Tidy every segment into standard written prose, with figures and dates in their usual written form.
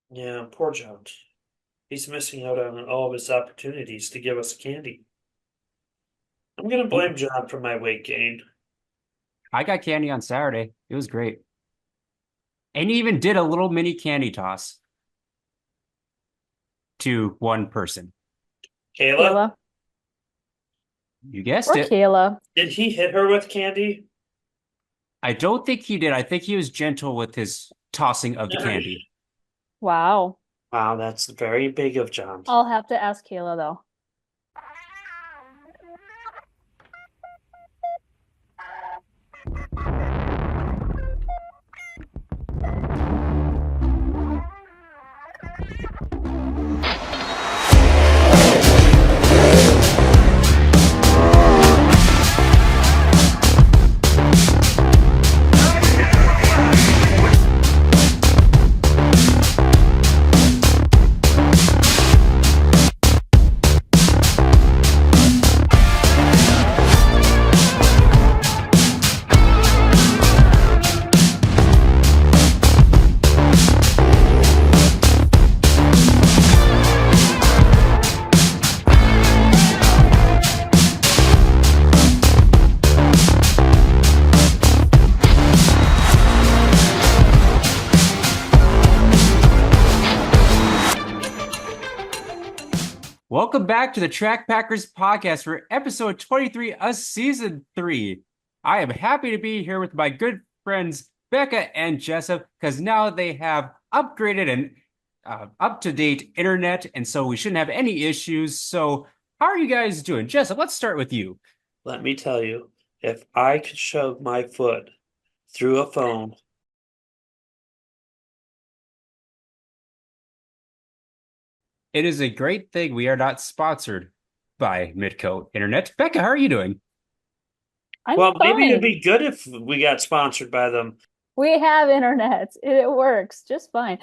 Yeah, poor John. He's missing out on all of his opportunities to give us candy. I'm gonna blame John for my weight gain. I got candy on Saturday. It was great. And he even did a little mini candy toss to one person. Kayla, Kayla. You guessed Or it. Kayla. did he hit her with candy? I don't think he did. I think he was gentle with his tossing of the candy. Wow. Wow, that's very big of John. I'll have to ask Kayla though. Welcome back to the Track Packers podcast for episode 23 of season 3. I am happy to be here with my good friends Becca and Jessup because now they have upgraded and up-to-date internet, and so we shouldn't have any issues. So, how are you guys doing? Jessup, let's start with you. Let me tell you, if I could shove my foot through a phone, It is a great thing we are not sponsored by Midco Internet. Becca, how are you doing? I'm well, maybe it'd fine. be good if we got sponsored by them. We have internet. It works just fine.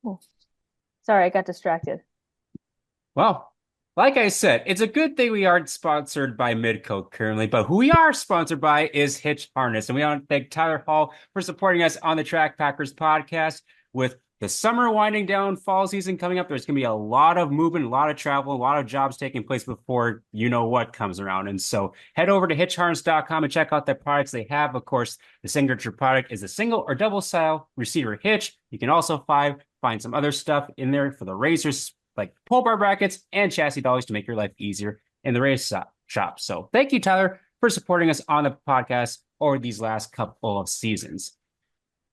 Oh, sorry, I got distracted. Well, like I said, it's a good thing we aren't sponsored by Midco currently, but who we are sponsored by is Hitch Harness. And we want to thank Tyler Hall for supporting us on the Track Packers podcast. With the summer winding down, fall season coming up, there's going to be a lot of movement, a lot of travel, a lot of jobs taking place before you know what comes around. And so head over to hitchharness.com and check out the products they have. Of course, the signature product is a single or double style receiver hitch. You can also find some other stuff in there for the razors, like pull bar brackets and chassis dollies to make your life easier in the race shop. So thank you, Tyler, for supporting us on the podcast over these last couple of seasons.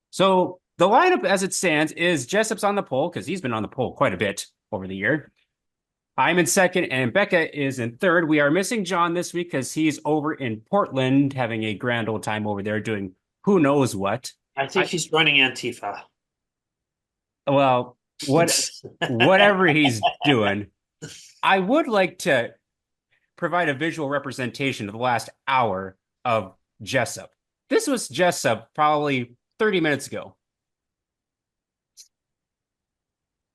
So the lineup as it stands is Jessup's on the pole because he's been on the pole quite a bit over the year. I'm in second and Becca is in third. We are missing John this week because he's over in Portland having a grand old time over there doing who knows what. I think he's running Antifa. Well, whatever he's doing, I would like to provide a visual representation of the last hour of Jessup. This was Jessup probably 30 minutes ago.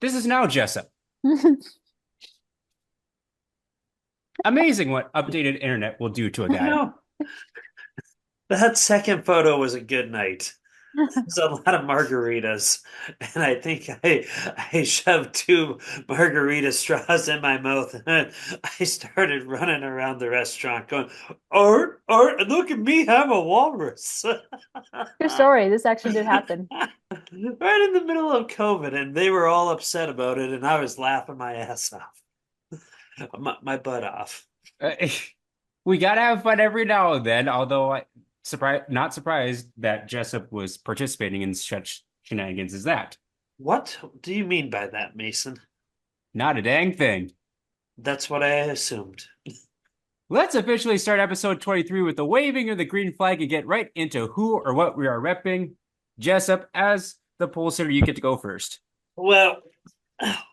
This is now Jessup. Amazing what updated internet will do to a guy. No, that second photo was a good night. There's a lot of margaritas, and I think I shoved 2 margarita straws in my mouth, and I started running around the restaurant going, Art, look at me, I'm a walrus. True story. This actually did happen. Right in the middle of COVID, and they were all upset about it, and I was laughing my ass off, my butt off. We gotta have fun every now and then, although not surprised that Jessup was participating in such shenanigans as that. What do you mean by that, Mason? Not a dang thing. That's what I assumed. Let's officially start episode 23 with the waving of the green flag and get right into who or what we are repping. Jessup, as the pole sitter, you get to go first. Well,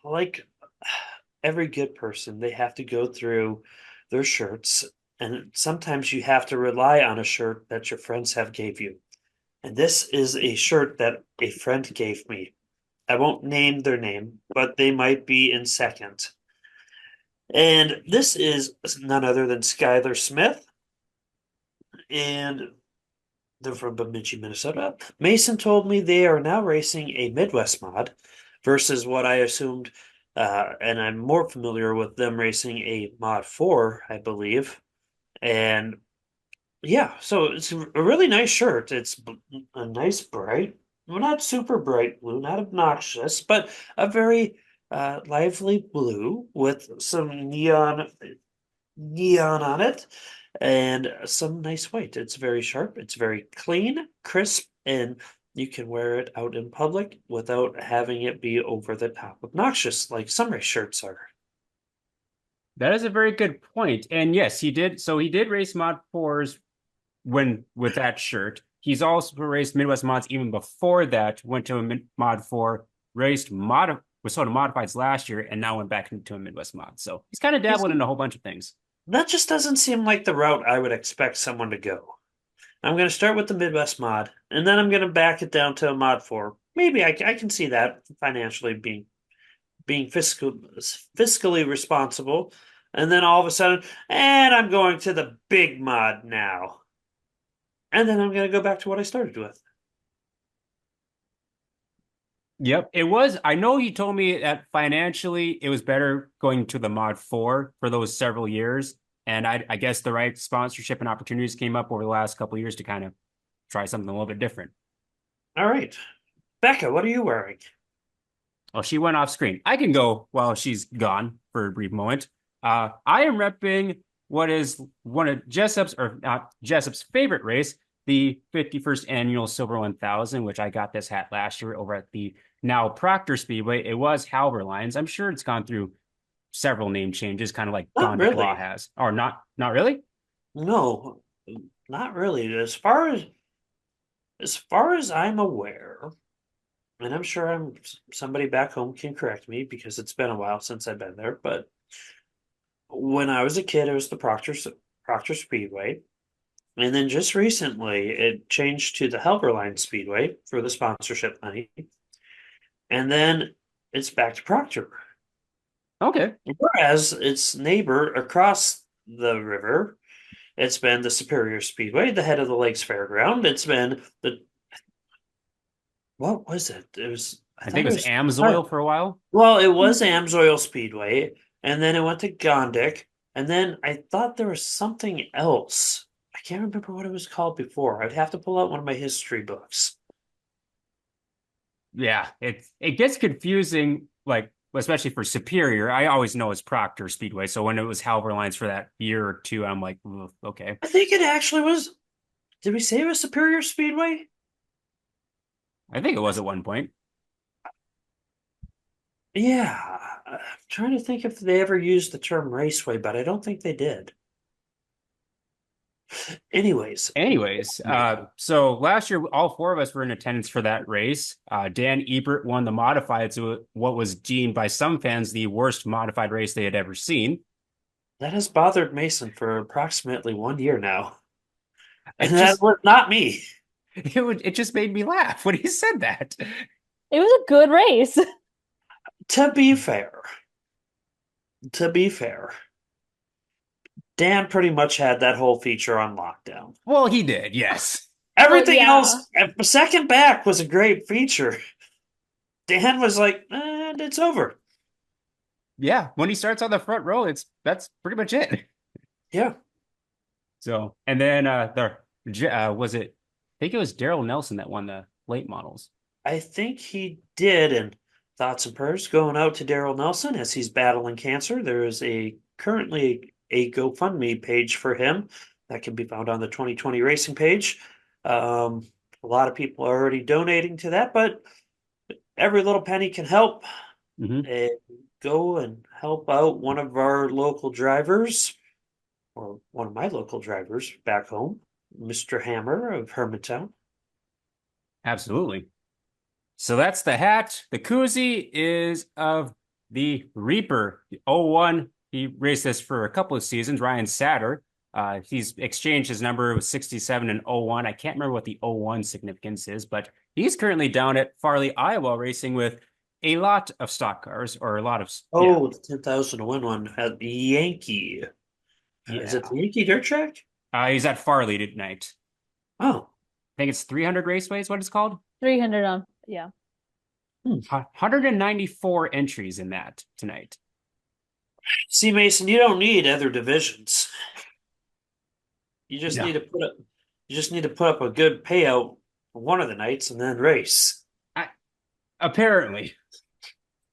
like every good person, they have to go through their shirts, and sometimes you have to rely on a shirt that your friends have gave you. And this is a shirt that a friend gave me. I won't name their name, but they might be in second. And this is none other than Skylar Smith, and they're from Bemidji, Minnesota. Mason told me they are now racing a Midwest mod, versus what I assumed. And I'm more familiar with them racing a Mod 4, I believe. And yeah, so it's a really nice shirt. It's a nice bright, well, not super bright blue, not obnoxious, but a very lively blue with some neon on it and some nice white. It's very sharp, it's very clean, crisp, and you can wear it out in public without having it be over the top obnoxious like some race shirts are. That is a very good point. And yes, he did. So he did race Mod 4s when with that shirt. He's also raced Midwest Mods even before that, went to a Mod 4, raced was sort of modifieds last year, and now went back into a Midwest Mod. So he's kind of dabbling in a whole bunch of things. That just doesn't seem like the route I would expect someone to go. I'm going to start with the Midwest mod, and then I'm going to back it down to a mod 4. Maybe I can see that financially being fiscally responsible, and then all of a sudden, and I'm going to the big mod now, and then I'm going to go back to what I started with. Yep, it was. I know he told me that financially it was better going to the Mod 4 for those several years. And I guess the right sponsorship and opportunities came up over the last couple of years to kind of try something a little bit different. All right. Becca, what are you wearing? Oh, she went off screen. I can go while she's gone for a brief moment. I am repping what is one of Jessup's, or not Jessup's favorite race, the 51st annual Silver 1000, which I got this hat last year over at the now Proctor Speedway. It was Halber Lines. I'm sure it's gone through several name changes, kind of like Not Don really. DeClaw has. Or not really? No, not really. As far as I'm aware, and I'm sure somebody back home can correct me because it's been a while since I've been there, but when I was a kid, it was the Proctor Speedway. And then just recently, it changed to the Helperline Speedway for the sponsorship money. And then it's back to Proctor. Okay. Whereas its neighbor across the river, it's been the Superior Speedway, the head of the Lakes Fairground. It's been what was it? I think it was Amsoil for a while. Well, it was Amsoil Speedway, and then it went to Gondik, and then I thought there was something else. I can't remember what it was called before. I'd have to pull out one of my history books. Yeah, it gets confusing, like especially for Superior. I always know it's Proctor Speedway. So when it was Halber Lines for that year or two, I'm like, okay. I think it actually was. Did we say it was Superior Speedway? I think it was at one point. Yeah. I'm trying to think if they ever used the term raceway, but I don't think they did. Anyways, So last year, all four of us were in attendance for that race. Dan Ebert won the modified, so what was deemed by some fans the worst modified race they had ever seen. that has bothered Mason for approximately 1 year now. And It that just was not me. it just made me laugh when he said that. It was a good race. To be fair, to be fair, Dan pretty much had that whole feature on lockdown. Well, he did, yes. Everything yeah. else, second back was a great feature. Dan was like, it's over. Yeah, when he starts on the front row, that's pretty much it. Yeah. So, and then was it? I think it was Daryl Nelson that won the late models. I think he did. And thoughts and prayers going out to Daryl Nelson as he's battling cancer. There is currently a GoFundMe page for him that can be found on the 2020 Racing page. A lot of people are already donating to that, but every little penny can help. And go and help out one of our local drivers, or one of my local drivers back home, Mr. Hammer of Hermantown. Absolutely. So that's the hat. The koozie is of the Reaper, the 01. He raced this for a couple of seasons, Ryan Satter. He's exchanged his number with 67 and 01. I can't remember what the 01 significance is, but he's currently down at Farley, Iowa, racing with a lot of stock cars, or a lot of. Oh, the 10,001 one at the Yankee. Is it the Yankee Dirt Track? He's at Farley tonight. Oh. I think it's 300 Raceway is what it's called. 300 on, yeah. 194 entries in that tonight. See, Mason, you don't need other divisions. You just No. need to put up a good payout one of the nights and then race. Apparently.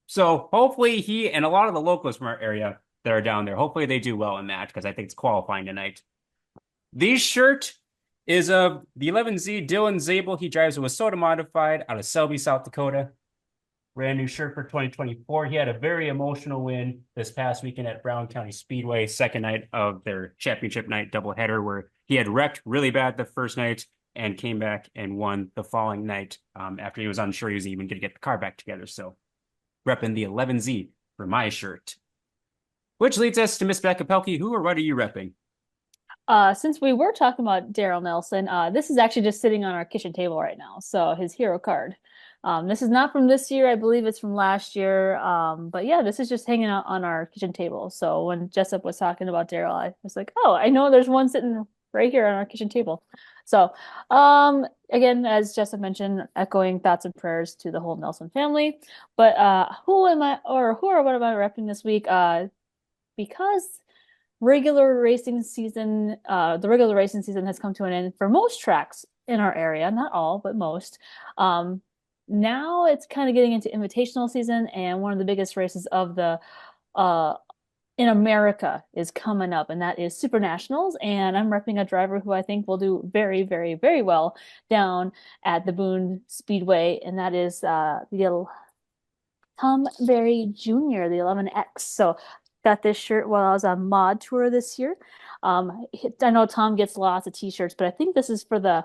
So hopefully he and a lot of the locals from our area that are down there, hopefully they do well in that because I think it's qualifying tonight. The shirt is of the 11Z Dylan Zabel. He drives a Wasota modified out of Selby, South Dakota. Brand new shirt for 2024. He had a very emotional win this past weekend at Brown County Speedway, second night of their championship night doubleheader, where he had wrecked really bad the first night and came back and won the following night after he was unsure he was even going to get the car back together. So repping the 11Z for my shirt. Which leads us to Miss Becca Pelkey. Who or what are you repping? Since we were talking about Daryl Nelson, this is actually just sitting on our kitchen table right now. So his hero card. This is not from this year. I believe it's from last year. But yeah, this is just hanging out on our kitchen table. So when Jessup was talking about Daryl, I was like, oh, I know there's one sitting right here on our kitchen table. So, again, as Jessup mentioned, echoing thoughts and prayers to the whole Nelson family. But who or what am I repping this week? Because the regular racing season has come to an end for most tracks in our area, not all, but most. Now it's kind of getting into invitational season, and one of the biggest races of the uh in America is coming up, and that is Super Nationals. And I'm repping a driver who I think will do very, very, very well down at the Boone Speedway, and that is the Tom Berry Jr., the 11X. So got this shirt while I was on mod tour this year. I know Tom gets lots of t-shirts, but I think this is for the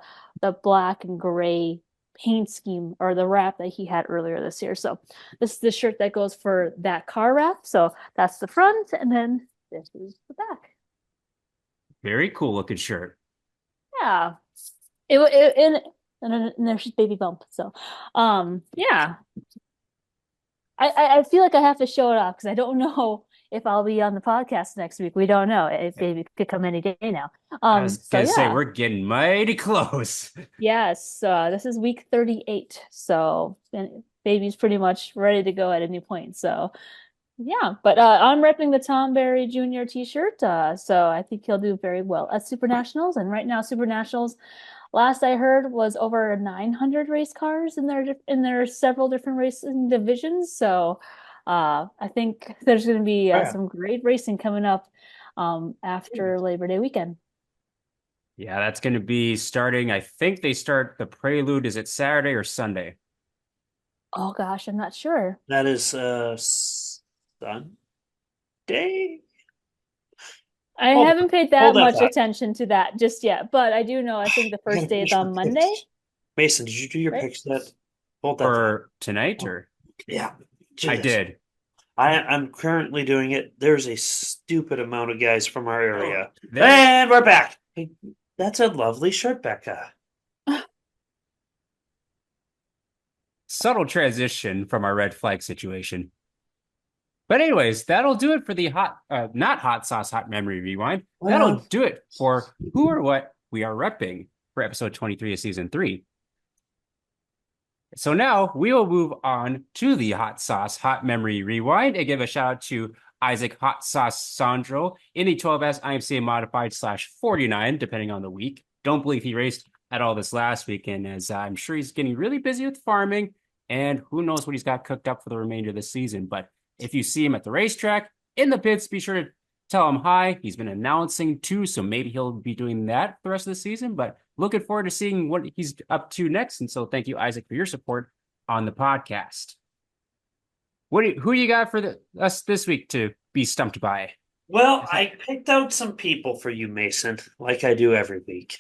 black and gray paint scheme or the wrap that he had earlier this year. So this is the shirt that goes for that car wrap. So that's the front, and then this is the back. Very cool looking shirt. Yeah. And there's just baby bump. So yeah. I feel like I have to show it off because I don't know if I'll be on the podcast next week. We don't know. If baby could come any day now. I was So gonna say yeah. we're getting mighty close. Yes, this is week 38. So and baby's pretty much ready to go at any point. So yeah, but I'm repping the Tom Berry Jr. t-shirt. So I think he'll do very well at Super Nationals. And right now, Super Nationals, last I heard, was over 900 race cars in their several different racing divisions. So I think there's going to be Oh, yeah. some great racing coming up after Labor Day weekend. Yeah, that's going to be starting. I think they start the Prelude. Is it Saturday or Sunday? Oh gosh, I'm not sure. That is Sunday. I Hold haven't paid hold that that much thought. attention to that just yet, but I do know I think the I gotta first day is finish my on Monday, picks. Mason, did you do your right? picks yet? Hold that thought. For tonight Oh, or? yeah, I Jesus. did. I'm currently doing it. There's a stupid amount of guys from our area. There, And we're back. Hey, that's a lovely shirt, Becca. subtle transition from our red flag situation. But anyways, that'll do it for the not hot sauce, hot memory rewind. That'll Well, do it for who or what we are repping for episode 23 of season 3. So now we will move on to the hot sauce, hot memory rewind and give a shout out to Isaac Hot Sauce Sondrol in the 12S IMCA modified /49, depending on the week. Don't believe he raced at all this last weekend, as I'm sure he's getting really busy with farming, and who knows what he's got cooked up for the remainder of the season. But if you see him at the racetrack, in the pits, be sure to tell him hi. He's been announcing too, so maybe he'll be doing that for the rest of the season. But looking forward to seeing what he's up to next. And so thank you, Isaac, for your support on the podcast. Who do you got for us this week to be stumped by? well, I picked out some people for you, Mason, like I do every week,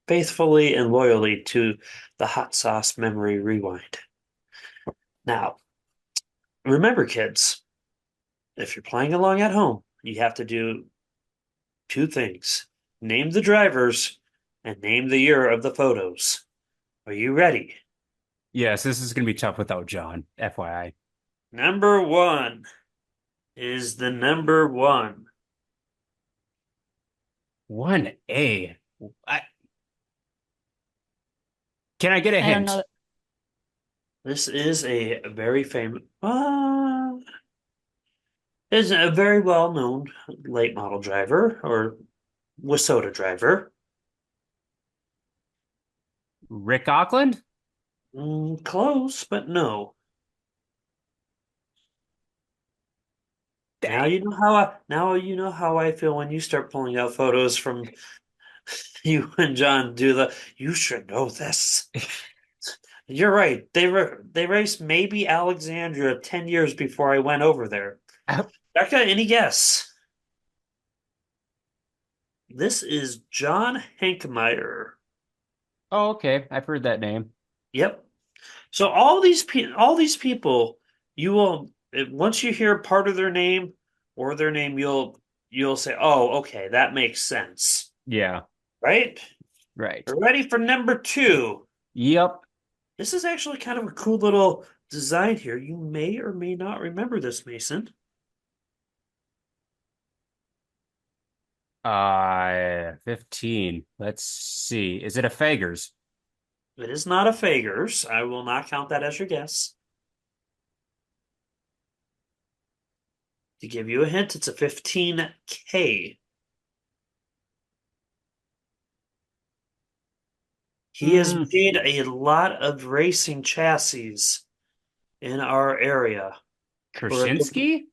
faithfully and loyally to the hot sauce memory rewind. Now, remember, kids, if you're playing along at home, you have to do two things: name the drivers and name the year of the photos. Are you ready? Yes, this is going to be tough without John, FYI. Number one is the number one. 1A. Can I get a I don't hint? know. This is a very famous, is a very well-known late model driver or Wissota driver. Rick Auckland? Close, but no. Dang. Now you know how I feel when you start pulling out photos from you and John do the. You should know this. You're right. They raced maybe Alexandria 10 years before I went over there. Becca, any guess? This is John Hankmeyer. Oh, okay. I've heard that name. Yep. So all these people, you will once you hear part of their name or their name, you'll say, "Oh, okay, that makes sense." Yeah, Right? right. We're ready for number two. Yep. This is actually kind of a cool little design here. You may or may not remember this, Mason. 15. Let's see. Is it a Fagers? It is not a Fagers. I will not count that as your guess. To give you a hint, it's a 15K. He has Hmm. made a lot of racing chassis in our area. Krasinski?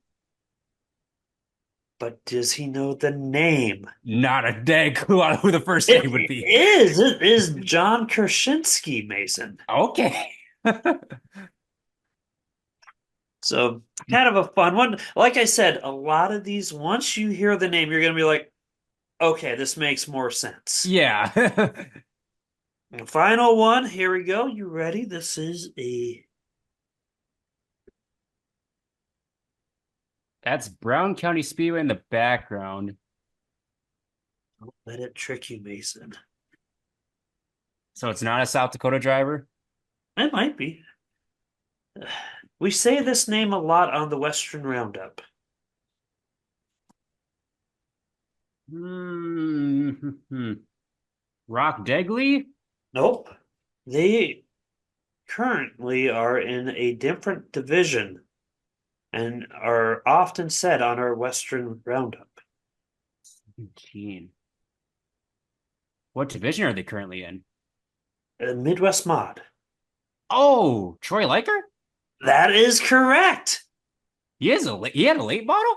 But does he know the name? Not a dang clue on who the first It name would be. is. It is John Krasinski, Mason. Okay. So kind of a fun one. Like I said, a lot of these, once you hear the name, you're going to be like, okay, this makes more sense. Yeah. And final one. Here we go. You ready? This is a. That's Brown County Speedway in the background. Don't let it trick you, Mason. So it's not a South Dakota driver? It might be. We say this name a lot on the Western Roundup. Hmm. Rock Degley? Nope. They currently are in a different division and are often said on our Western Roundup. 17. What division are they currently in? Midwest Mod. Oh, Troy Liker? That is correct. He had a late model?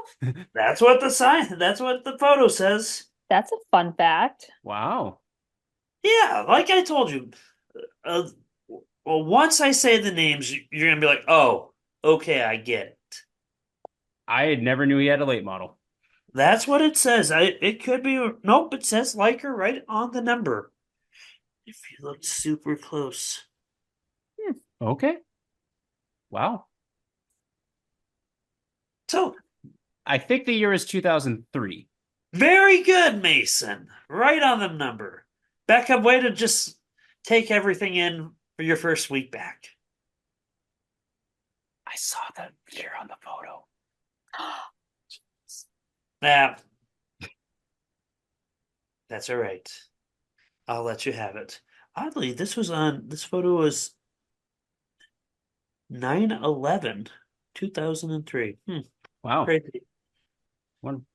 That's what the photo says. That's a fun fact. Wow. Yeah, like I told you. Uh, well, once I say the names, you're gonna be like, "Oh, okay, I get it." I never knew he had a late model. That's what it says. It could be nope, it says Liker right on the number. If you look super close. Okay. Wow. So I think the year is 2003. very good, Mason. Right on the number. Becca, way to just take everything in for your first week back. I saw the year on the photo. Nah, that's all right. I'll let you have it. Oddly, this photo was 9/11, 2003. Wow. Crazy. One.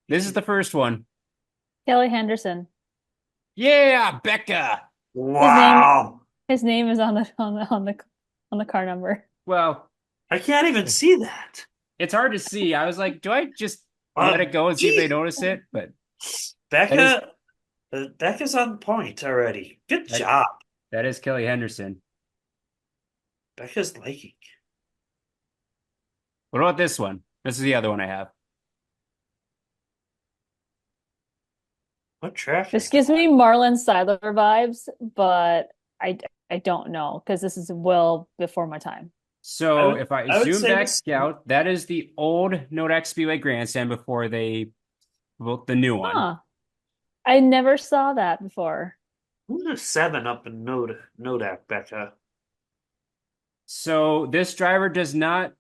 This is the first one. Kelly Henderson. Yeah, Becca. Wow. His name is on the car number. Well, I can't even see that. it's hard to see. I was like, do I just let it go and see if they notice it? But that is Becca, Becca's on point already. Good that, job. that is Kelly Henderson. Becca's liking. What about this one? This is the other one I have. What track This is gives that? me Marlon Seiler vibes, but I don't know because this is well before my time. So if I I would zoom say back this. out, that is the old Nodak Speedway grandstand before they built the new one. Huh. I never saw that before. Who's a 7 up in Nodak, Becca? So this driver does not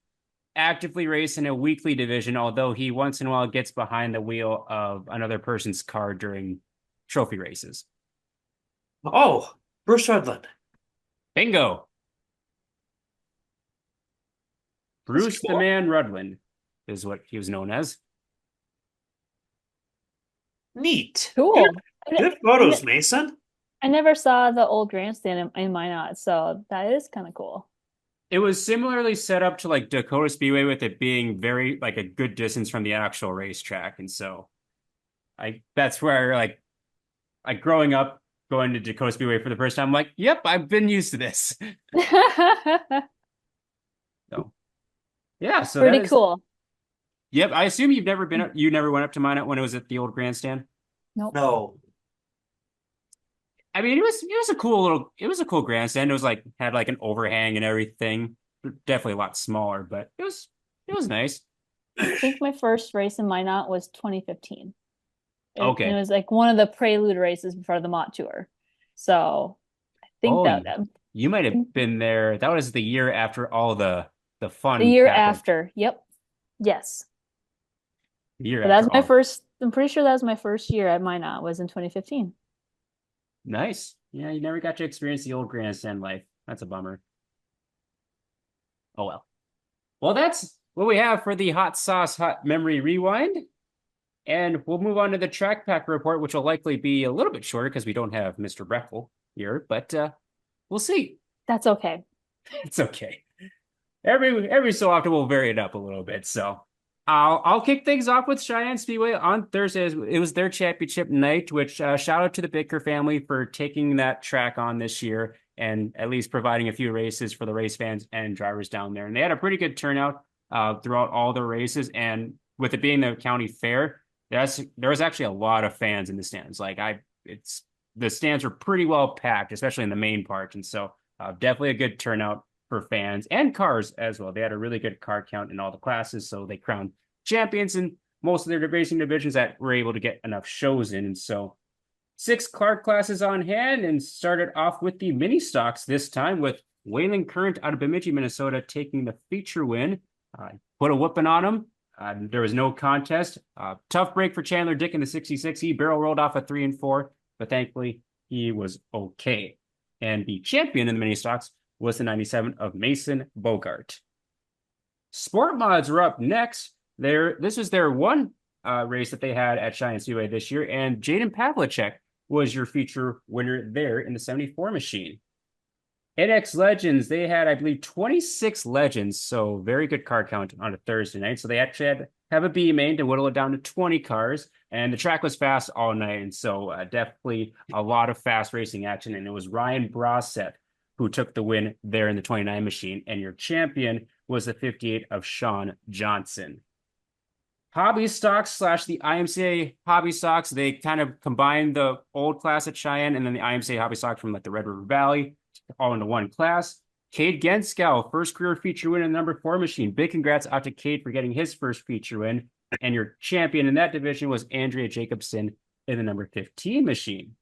actively race in a weekly division, although he once in a while gets behind the wheel of another person's car during trophy races. Oh, Bruce Rudland. Bingo. That's Bruce the cool. Man Rudland is what he was known as. Neat. Good, Cool. I, good I, photos, ne- Mason. I never saw the old grandstand in Minot, so that is kind of cool. It was similarly set up to like Dacotah Speedway with it being very like a good distance from the actual racetrack. And so I that's where like growing up going to Dakota Speedway for the first time, I'm like, yep, I've been used to this. So yeah, so that Pretty is cool. yep. I assume you've never been up, you never went up to mine when it was at the old grandstand. Nope. No. I mean, it was a cool grandstand. It was like had like an overhang and everything. Definitely a lot smaller, but it was nice. I think my first race in Minot was 2015. And it Okay. was like one of the prelude races before the Mott Tour. So I think Oh, that you might have been there. That was the year after all the the fun year happened. after. Yep. Yes. The year But that was after my all. first, I'm pretty sure that was my first year at Minot was in 2015. Nice. Yeah, you never got to experience the old grandstand life. That's a bummer. Oh well. Well, that's what we have for the hot sauce hot memory rewind. And we'll move on to the track pack report, which will likely be a little bit shorter because we don't have Mr. Breckle here, but we'll see. That's okay. It's okay. Every so often we'll vary it up a little bit. So I'll kick things off with Cheyenne Speedway on Thursday. It was their championship night, which shout out to the Baker family for taking that track on this year and at least providing a few races for the race fans and drivers down there. And they had a pretty good turnout throughout all the races. And with it being the county fair, there was actually a lot of fans in the stands. It's the stands were pretty well packed, especially in the main part. And so definitely a good turnout for fans and cars as well. They had a really good car count in all the classes, so they crowned champions in most of their racing divisions that were able to get enough shows in. And so 6 Clark classes on hand and started off with the mini stocks this time with Wayland Current out of Bemidji, Minnesota, taking the feature win. Put a whooping on him. There was no contest. Tough break for Chandler Dick in the 66. He barrel rolled off a 3 and 4, but thankfully he was okay. And the champion in the mini stocks was the 97 of Mason Bogart. Sport mods were up next. This was their one race that they had at Cheyenne Speedway this year, and Jaden Pavlicek was your feature winner there in the 74 machine. NX Legends, they had, I believe, 26 legends, so very good car count on a Thursday night. So they actually had to have a B main to whittle it down to 20 cars, and the track was fast all night, and so definitely a lot of fast racing action. And it was Ryan Brosset who took the win there in the 29 machine, and your champion was the 58 of Sean Johnson. Hobby stocks slash the IMCA hobby stocks, they kind of combined the old class at Cheyenne and then the IMCA hobby stocks from like the Red River Valley all into one class. Cade Genskow, first career feature win in the number 4 machine. Big congrats out to Cade for getting his first feature win. And your champion in that division was Andrea Jacobson in the number 15 machine.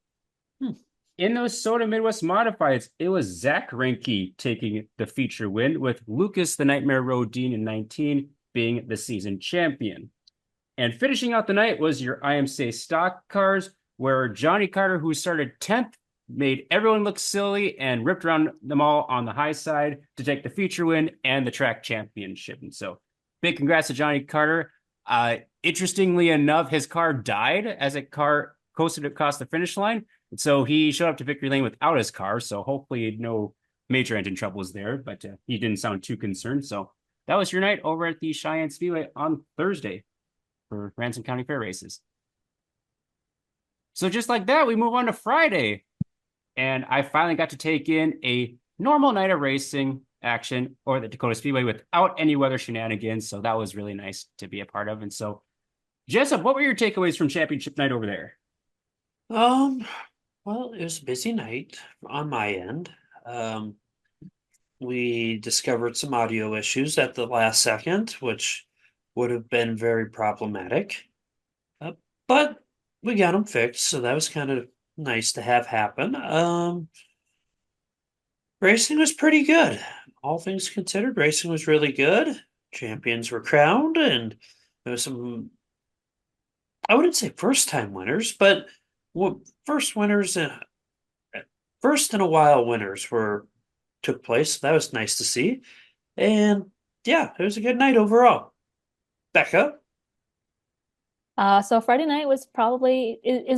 In those Soda Midwest Modifieds, it was Zach Reinke taking the feature win, with Lucas the Nightmare Rodin in 19 being the season champion. And finishing out the night was your IMCA stock cars, where Johnny Carter, who started 10th, made everyone look silly and ripped around them all on the high side to take the feature win and the track championship. And so big congrats to Johnny Carter. Interestingly enough, his car died as a car coasted across the finish line. And so he showed up to victory lane without his car. So hopefully no major engine troubles there, but he didn't sound too concerned. So that was your night over at the Cheyenne Speedway on Thursday for Ransom County Fair races. So just like that, we move on to Friday. And I finally got to take in a normal night of racing action or the Dakota Speedway without any weather shenanigans. So that was really nice to be a part of. And so, Jessup, what were your takeaways from championship night over there? Well, it was a busy night on my end. We discovered some audio issues at the last second, which would have been very problematic. But we got them fixed, so that was kind of nice to have happen. Racing was pretty good. All things considered, racing was really good. Champions were crowned, and there was some, I wouldn't say first time winners, but first winners, first in a while winners were took place. That was nice to see. And Yeah, it was a good night overall. Becca? So Friday night is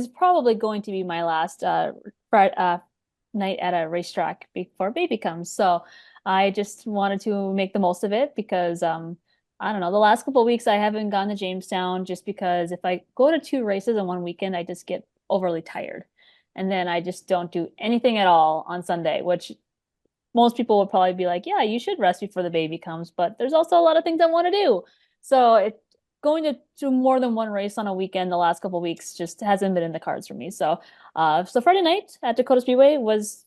probably going to be my last night at a racetrack before baby comes. So I just wanted to make the most of it because I don't know, the last couple of weeks I haven't gone to Jamestown just because if I go to two races in one weekend, I just get overly tired. And then I just don't do anything at all on Sunday, which most people would probably be like, yeah, you should rest before the baby comes, but there's also a lot of things I want to do. So going to more than one race on a weekend the last couple of weeks just hasn't been in the cards for me. So Friday night at Dacotah Speedway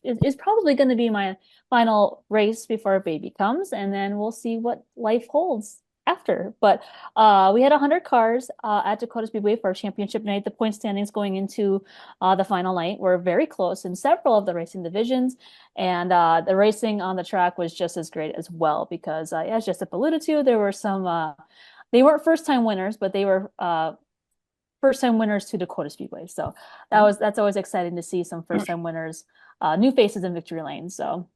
is probably going to be my final race before a baby comes, and then we'll see what life holds after. But we had 100 cars at Dacotah Speedway for championship night. The point standings going into the final night were very close in several of the racing divisions. And the racing on the track was just as great as well because, as Jessup alluded to, there were they weren't first-time winners, but they were first-time winners to Dacotah Speedway. So that's always exciting to see some first-time winners, new faces in victory lane. So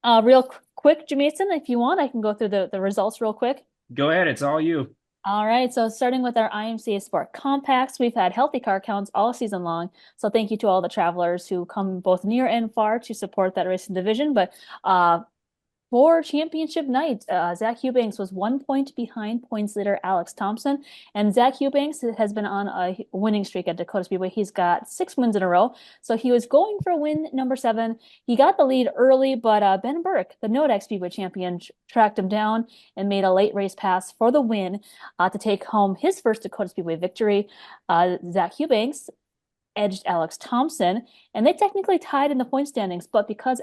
real quick, Jameson, if you want, I can go through the results real quick. Go ahead, it's all you. All right, so starting with our IMCA Sport Compacts, we've had healthy car counts all season long. So thank you to all the travelers who come both near and far to support that racing division. But for championship night, Zach Eubanks was 1 point behind points leader Alex Thompson. And Zach Eubanks has been on a winning streak at Dacotah Speedway. He's got 6 wins in a row. So he was going for win number 7. He got the lead early, but Ben Burke, the Nodak Speedway champion, tracked him down and made a late race pass for the win to take home his first Dacotah Speedway victory. Zach Eubanks edged Alex Thompson, and they technically tied in the point standings, but because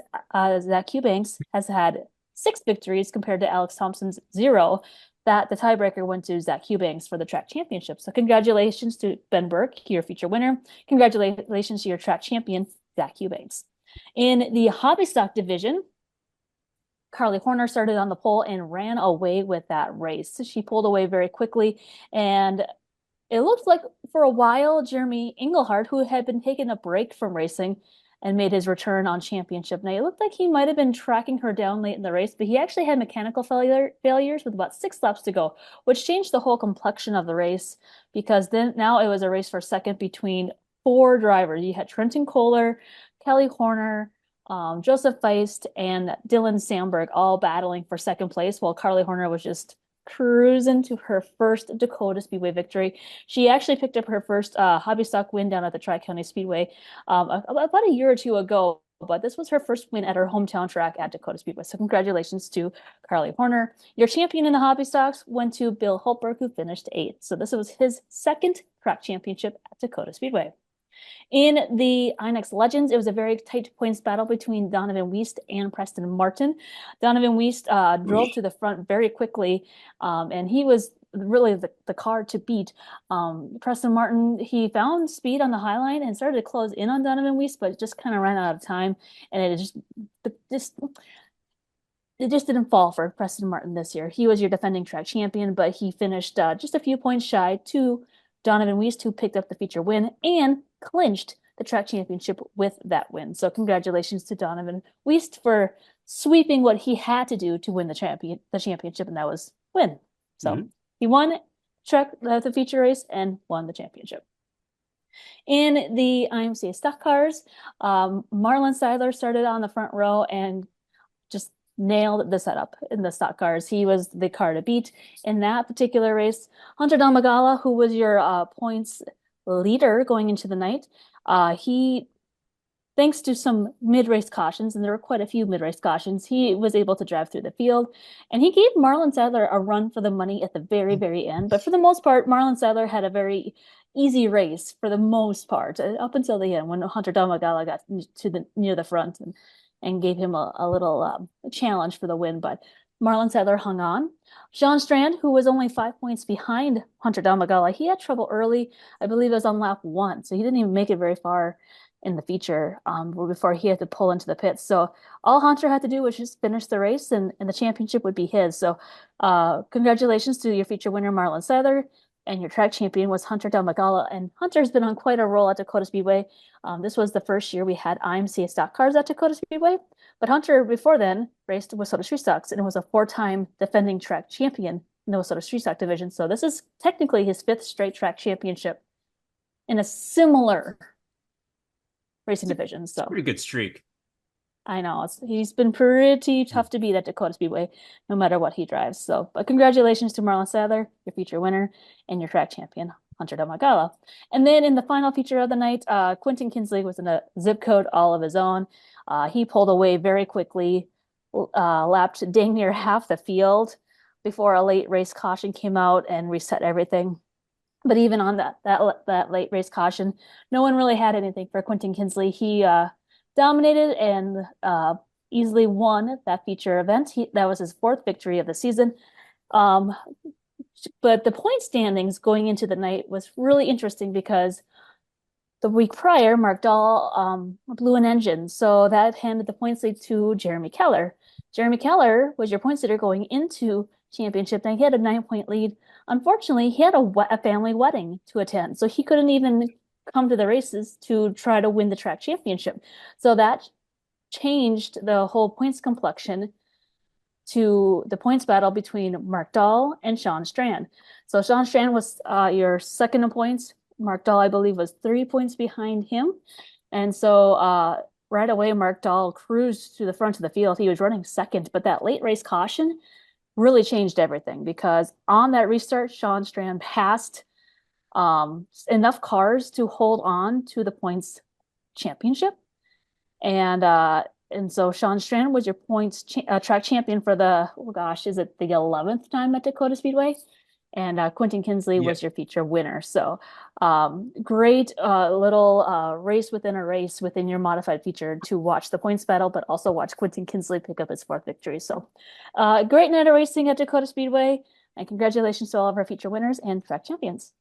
Zach Eubanks has had 6 victories compared to Alex Thompson's 0, that the tiebreaker went to Zach Eubanks for the track championship. So congratulations to Ben Burke, your feature winner. Congratulations to your track champion, Zach Eubanks. In the hobby stock division, Carly Horner started on the pole and ran away with that race. She pulled away very quickly, and it looked like for a while, Jeremy Engelhardt, who had been taking a break from racing and made his return on championship night, it looked like he might have been tracking her down late in the race, but he actually had mechanical failures with about 6 laps to go, which changed the whole complexion of the race because then now it was a race for second between 4 drivers. You had Trenton Kohler, Kelly Horner, Joseph Feist, and Dylan Sandberg all battling for second place, while Carly Horner was just cruising to her first Dacotah Speedway victory. She actually picked up her first hobby stock win down at the Tri-County Speedway about a year or two ago, but this was her first win at her hometown track at Dacotah Speedway. So congratulations to Carly Horner. Your champion in the hobby stocks went to Bill Holtberg, who finished 8th. So this was his second track championship at Dacotah Speedway. In the INEX Legends, it was a very tight points battle between Donovan Weist and Preston Martin. Donovan Weist drove to the front very quickly, and he was really the car to beat. Preston Martin, he found speed on the high line and started to close in on Donovan Weist, but just kind of ran out of time, and it just didn't fall for Preston Martin this year. He was your defending track champion, but he finished just a few points shy to Donovan Weist, who picked up the feature win and clinched the track championship with that win. So congratulations to Donovan Weist for sweeping what he had to do to win the championship, and that was win. So he won the feature race and won the championship. In the IMCA stock cars, Marlon Seidler started on the front row and just nailed the setup in the stock cars. He was the car to beat in that particular race. Hunter Damagala, who was your points leader going into the night, he, thanks to some mid-race cautions, and there were quite a few mid-race cautions, he was able to drive through the field, and he gave Marlon Sadler a run for the money at the very, very end. But for the most part, Marlon Sadler had a very easy race for the most part, up until the end when Hunter Damagala got to near the front and gave him a little challenge for the win. But Marlon Sadler hung on. Sean Strand, who was only 5 points behind Hunter Damagala, he had trouble early. I believe it was on lap 1, so he didn't even make it very far in the feature before he had to pull into the pits. So all Hunter had to do was just finish the race, and the championship would be his. So congratulations to your feature winner, Marlon Sadler, and your track champion was Hunter Delmagala. And Hunter's been on quite a roll at Dacotah Speedway. This was the first year we had IMCA stock cars at Dacotah Speedway. But Hunter, before then, raced WISSOTA Street Stocks and was a 4-time defending track champion in the WISSOTA Street Stock division. So this is technically his 5th straight track championship in a similar racing division. So Pretty good streak. I know he's been pretty tough to beat at Dacotah Speedway, no matter what he drives. So, but congratulations to Marlon Sadler, your feature winner, and your track champion, Hunter Delmagala. And then in the final feature of the night, Quentin Kinsley was in a zip code all of his own. He pulled away very quickly, lapped dang near half the field before a late race caution came out and reset everything. But even on that late race caution, no one really had anything for Quentin Kinsley. He dominated and easily won that feature event. That was his 4th victory of the season. But the point standings going into the night was really interesting because the week prior, Mark Dahl blew an engine. So that handed the points lead to Jeremy Keller. Jeremy Keller was your points leader going into championship night. He had a 9-point lead. Unfortunately, he had a family wedding to attend, so he couldn't even come to the races to try to win the track championship. So that changed the whole points complexion to the points battle between Mark Dahl and Sean Strand. So Sean Strand was your second in points. Mark Dahl, I believe, was 3 points behind him. And so right away, Mark Dahl cruised to the front of the field. He was running second, but that late race caution really changed everything because on that restart, Sean Strand passed enough cars to hold on to the points championship. And so Sean Strand was your points track champion for the, oh gosh, is it the 11th time at Dacotah Speedway? And Quentin Kinsley was your feature winner. So great little race within a race within your modified feature to watch the points battle, but also watch Quentin Kinsley pick up his 4th victory. So great night of racing at Dacotah Speedway. And congratulations to all of our feature winners and track champions.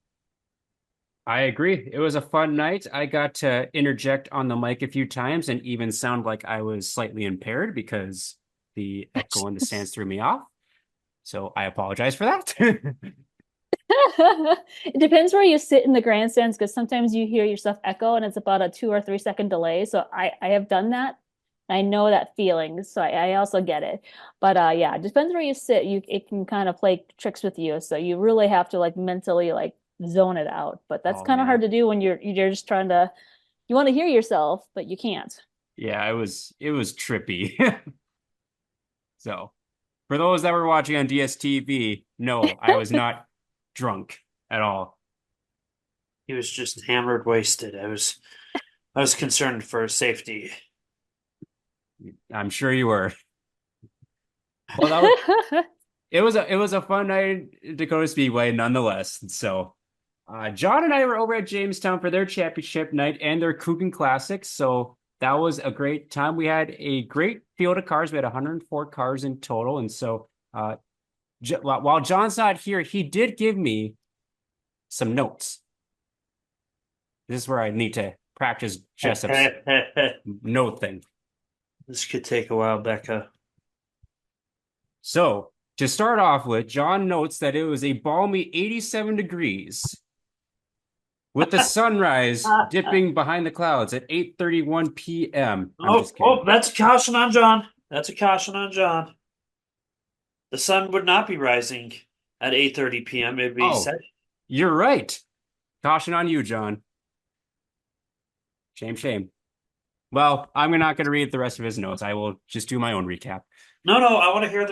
I agree. It was a fun night. I got to interject on the mic a few times and even sound like I was slightly impaired because the echo in the stands threw me off. So I apologize for that. It depends where you sit in the grandstands because sometimes you hear yourself echo and it's about a 2 or 3 second delay. So I have done that. I know that feeling. So I also get it. But yeah, it depends where you sit. It can kind of play tricks with you. So you really have to like mentally like zone it out. But that's kind of hard to do when you're just trying to, you want to hear yourself, but you can't. Yeah, it was trippy. So for those that were watching on DSTV, no, I was not drunk at all. He was just hammered, wasted. I was concerned for his safety. I'm sure you were. Well, it was a fun night at Dacotah Speedway nonetheless. So John and I were over at Jamestown for their championship night and their Coogan Classics. So that was a great time. We had a great field of cars. We had 104 cars in total. And so while John's not here, he did give me some notes. This is where I need to practice Jessup's note thing. This could take a while, Becca. So to start off with, John notes that it was a balmy 87 degrees with the sunrise dipping behind the clouds at 8:31 p.m. That's a caution on John. That's a caution on John. The sun would not be rising at 8:30 p.m. It'd be set. You're right. Caution on you, John. Shame. Well, I'm not going to read the rest of his notes. I will just do my own recap. No, I want to hear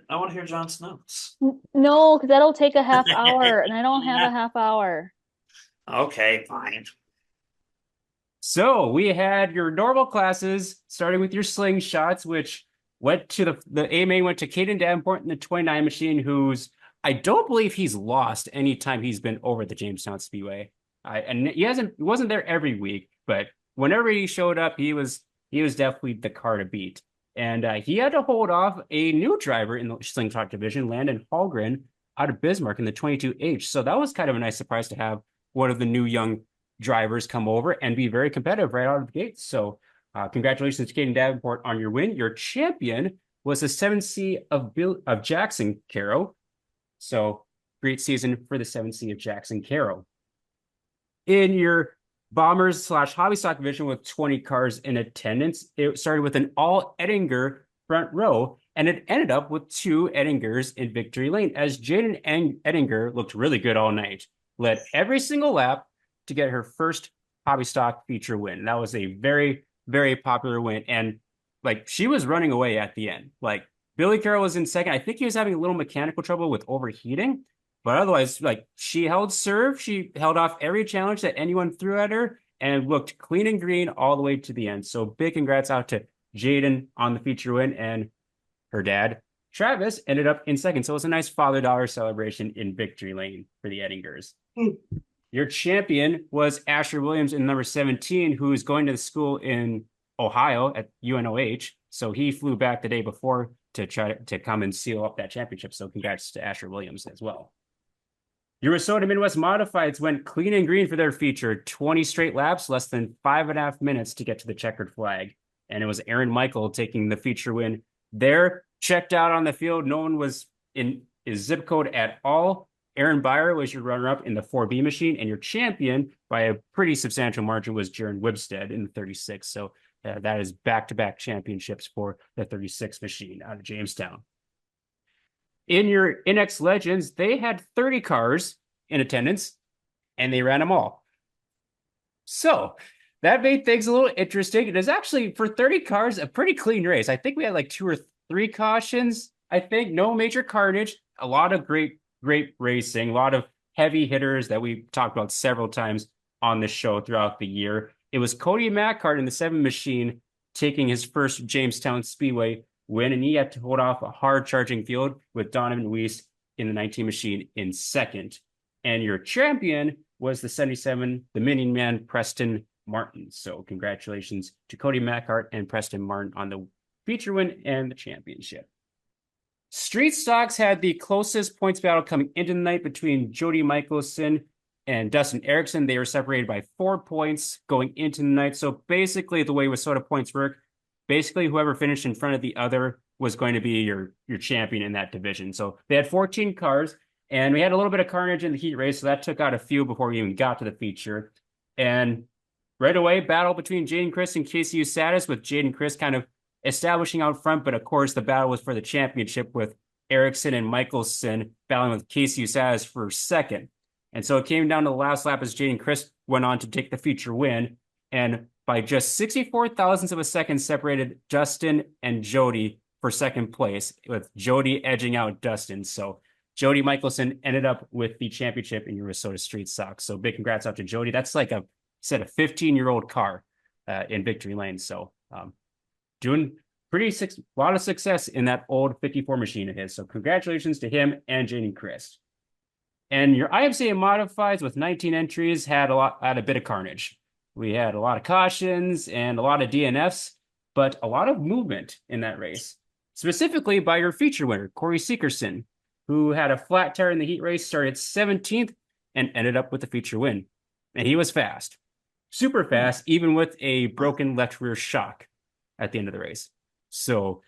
I want to hear John's notes. No, because that'll take a half hour, and I don't have a half hour. Okay, fine. So we had your normal classes, starting with your slingshots, which went to the A main went to Caden Davenport in the 29 machine, who's I don't believe he's lost any time he's been over the Jamestown Speedway. And he wasn't there every week, but whenever he showed up, he was definitely the car to beat. And he had to hold off a new driver in the slingshot division, Landon Hallgren, out of Bismarck in the 22H. So that was kind of a nice surprise to have one of the new young drivers come over and be very competitive right out of the gates. So congratulations to Caden Davenport on your win. Your champion was the 7C of Jackson Caro. So great season for the 7C of Jackson Carroll. In your Bombers / Hobby Stock division with 20 cars in attendance, it started with an all Ettinger front row, and it ended up with 2 Ettingers in victory lane as Jaden Ettinger looked really good all night, led every single lap to get her first Hobby Stock feature win. That was a very, very popular win, and like she was running away at the end. Like Billy Carroll was in second. I think he was having a little mechanical trouble with overheating, but otherwise, like she held serve, she held off every challenge that anyone threw at her and looked clean and green all the way to the end. So big congrats out to Jaden on the feature win, and her dad, Travis, ended up in second. So it was a nice father-daughter celebration in victory lane for the Ettingers. Your champion was Asher Williams in number 17, who is going to the school in Ohio at UNOH. So he flew back the day before to try to come and seal up that championship. So congrats to Asher Williams as well. Your Minnesota Midwest Modifieds went clean and green for their feature, 20 straight laps, less than 5.5 minutes to get to the checkered flag. And it was Aaron Michael taking the feature win there. Checked out on the field. No one was in his zip code at all. Aaron Byer was your runner-up in the 4B machine, and your champion by a pretty substantial margin was Jaron Wibstead in the 36. So that is back-to-back championships for the 36 machine out of Jamestown. In your NX Legends, they had 30 cars in attendance, and they ran them all. So that made things a little interesting. It is actually, for 30 cars, a pretty clean race. I think we had like 2 or 3 cautions. I think no major carnage, a lot of great racing, a lot of heavy hitters that we talked about several times on the show throughout the year. It was Cody Mackhart in the 7 machine taking his first Jamestown Speedway win, and he had to hold off a hard charging field with Donovan Weiss in the 19 machine in second. And your champion was the 77, the Minion Man, Preston Martin. So congratulations to Cody Mackhart and Preston Martin on the feature win and the championship. Street Stocks had the closest points battle coming into the night between Jody Michelson and Dustin Erickson. They were separated by 4 points going into the night. So basically the way WISSOTA points work, basically whoever finished in front of the other was going to be your champion in that division. So they had 14 cars, and we had a little bit of carnage in the heat race. So that took out a few before we even got to the feature. And right away, battle between Jaden Chris and Casey Usatis, with Jaden Chris kind of establishing out front, but of course the battle was for the championship with Erickson and Michelson battling with Casey Usatis for second. And so it came down to the last lap as Jaden Chris went on to take the feature win, and by just 64 thousandths of a second separated Dustin and Jody for second place, with Jody edging out Dustin. So Jody Michelson ended up with the championship in your WISSOTA Street Stocks. So big congrats out to Jody. That's like a 15-year-old car in victory lane. So doing a lot of success in that old 54 machine of his. So congratulations to him and Jaden Chris. And your IMCA Modifieds with 19 entries had a bit of carnage. We had a lot of cautions and a lot of DNFs, but a lot of movement in that race, specifically by your feature winner, Corey Seekerson, who had a flat tire in the heat race, started 17th, and ended up with the feature win. And he was fast, super fast, even with a broken left rear shock at the end of the race. So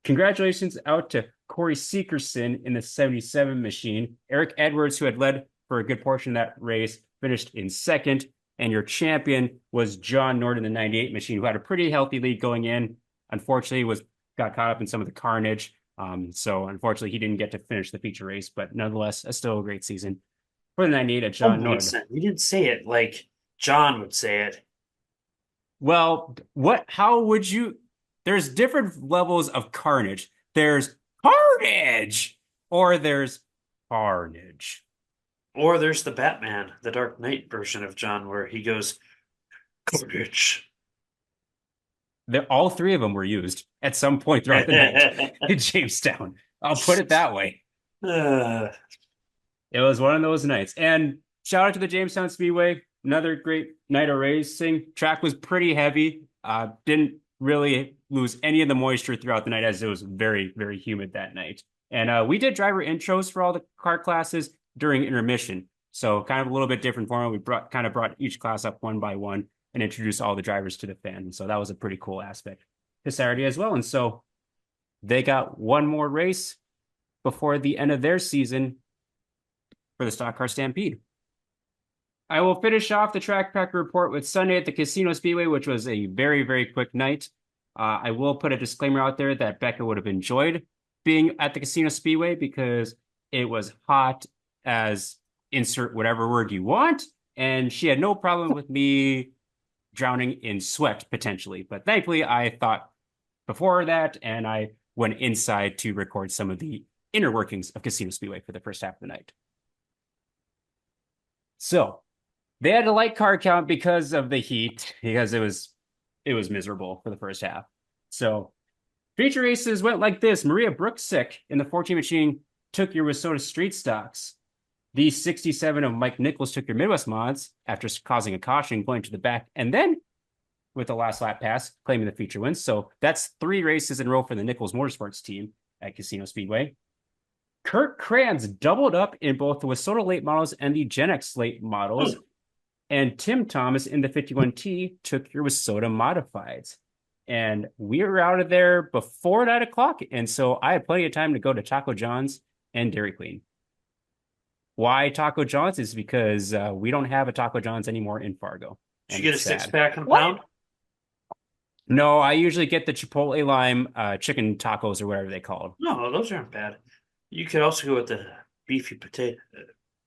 congratulations out to Corey Seekerson in the 77 machine. Eric Edwards, who had led for a good portion of that race, finished in second. And your champion was John Nord in the 98 machine, who had a pretty healthy lead going in. Unfortunately, got caught up in some of the carnage. So unfortunately, he didn't get to finish the feature race, but nonetheless, still a great season for the 98 at John Nord. You didn't say it like John would say it. Well, how would you? There's different levels of carnage. There's carnage, or there's carnage. Or there's the Batman, the Dark Knight version of John, where he goes, carnage. All 3 of them were used at some point throughout the night in Jamestown. I'll put it that way. It was one of those nights. And shout out to the Jamestown Speedway. Another great night of racing. Track was pretty heavy. Didn't really lose any of the moisture throughout the night, as it was very, very humid that night. And we did driver intros for all the car classes during intermission. So kind of a little bit different format. We brought each class up one by one and introduced all the drivers to the fan. And so that was a pretty cool aspect to Saturday as well. And so they got one more race before the end of their season for the Stock Car Stampede. I will finish off the Track Packer report with Sunday at the Casino Speedway, which was a very, very quick night. I will put a disclaimer out there that Becca would have enjoyed being at the Casino Speedway because it was hot as insert whatever word you want, and she had no problem with me drowning in sweat potentially. But thankfully, I thought before that, and I went inside to record some of the inner workings of Casino Speedway for the first half of the night. So they had a light car count because of the heat, because it was miserable for the first half. So feature races went like this. Maria Brooksick in the 14 machine took your Wissota Street Stocks. The 67 of Mike Nichols took your Midwest mods after causing a caution going to the back, and then with the last lap pass, claiming the feature wins. So that's 3 races in a row for the Nichols Motorsports team at Casino Speedway. Kurt Kranz doubled up in both the Wissota late models and the Gen X late models. And Tim Thomas in the 51T took your Wissota modifieds. And we were out of there before 9 o'clock. And so I had plenty of time to go to Taco John's and Dairy Queen. Why Taco John's is because we don't have a Taco John's anymore in Fargo. Did you get a 6-pack and a pound? No, I usually get the Chipotle lime chicken tacos or whatever they call them. No, those aren't bad. You could also go with the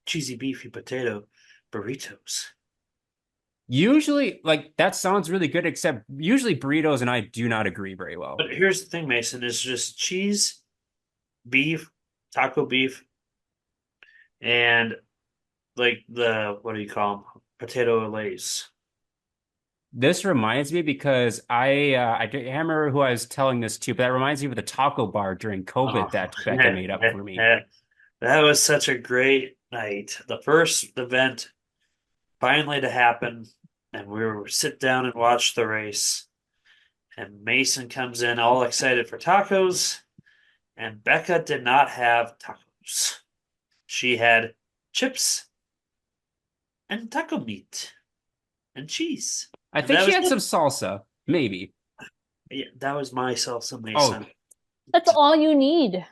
cheesy beefy potato burritos. Usually, like, that sounds really good, except usually burritos and I do not agree very well. But here's the thing, Mason, is just cheese, beef, taco beef, and like what do you call them? Potato lays. This reminds me because I can't remember who I was telling this to, but that reminds me of the taco bar during COVID that Becca made up for me. That was such a great night. The first event finally to happen, and we were sit down and watch the race. And Mason comes in all excited for tacos, and Becca did not have tacos. She had chips and taco meat and cheese. I think she had some salsa, maybe. Yeah, that was my salsa, Mason. Oh. That's all you need.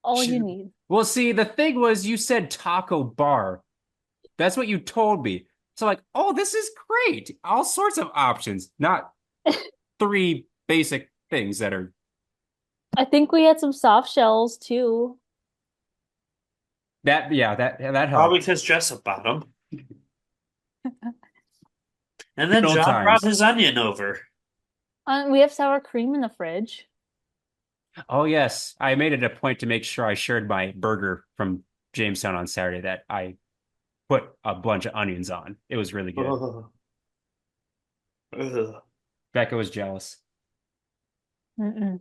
All you need. Well, see, the thing was you said taco bar. That's what you told me. So like, oh, this is great. All sorts of options, not 3 basic things that are. I think we had some soft shells too. That helped. Probably because Jessup bought them. And then Good old John brought times. his onion over. We have sour cream in the fridge. Oh, yes. I made it a point to make sure I shared my burger from Jamestown on Saturday that I put a bunch of onions on. It was really good. Becca was jealous. Mm-mm.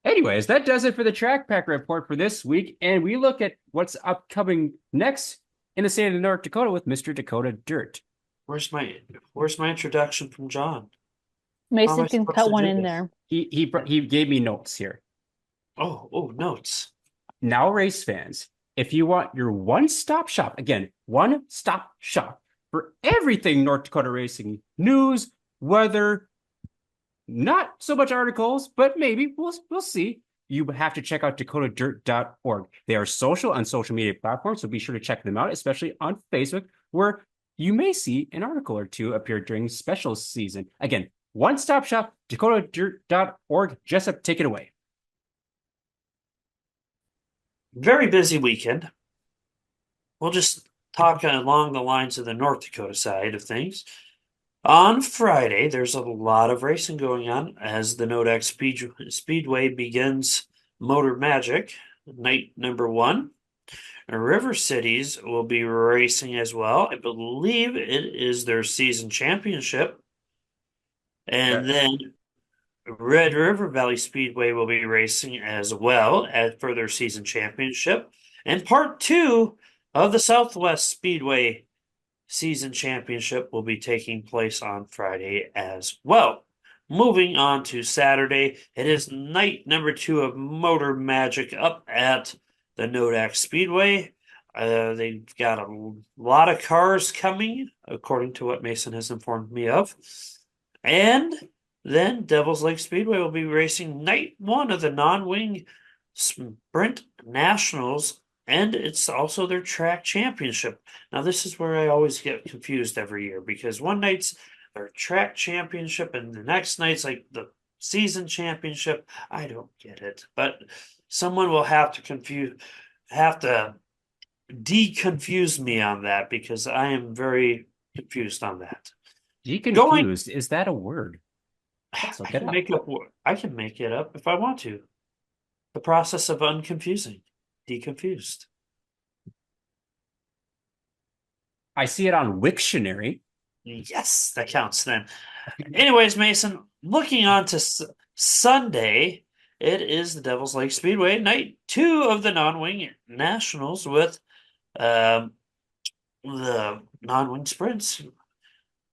Anyways, that does it for the Track Pack report for this week. And we look at what's upcoming next in the state of North Dakota with Mr. Dakota Dirt. Where's my introduction from John? Mason can cut one in there. He gave me notes here. Oh, notes. Now, race fans, if you want your one-stop shop, again, one-stop shop for everything North Dakota racing, news, weather, not so much articles, but maybe we'll see. You have to check out DakotaDirt.org. They are on social media platforms, so be sure to check them out, especially on Facebook, where you may see an article or two appear during special season. Again, one-stop shop, DakotaDirt.org. Jessup, take it away. Very busy weekend. We'll just talk along the lines of the North Dakota side of things. On Friday, there's a lot of racing going on as the Nodak Speedway begins Motor Magic, night number 1. River Cities will be racing as well. I believe it is their season championship. And then Red River Valley Speedway will be racing as well for their season championship. And part 2 of the Southwest Speedway season championship will be taking place on Friday as well. Moving on to Saturday, it is night number 2 of Motor Magic up at the Nodak Speedway. They've got a lot of cars coming, according to what Mason has informed me of. And then Devil's Lake Speedway will be racing night 1 of the non-wing Sprint Nationals and it's also their track championship. Now, this is where I always get confused every year because one night's their track championship and the next night's like the season championship. I don't get it, but someone will have to deconfuse me on that because I am very confused on that. Going, Deconfused, is that a word? Let's I look it can up. make up. I can make it up if I want to. The process of unconfusing, deconfused. I see it on Wiktionary. Yes, that counts then. Anyways, Mason, looking on to Sunday, it is the Devil's Lake Speedway, night two of the non-wing nationals with um, the non-wing sprints,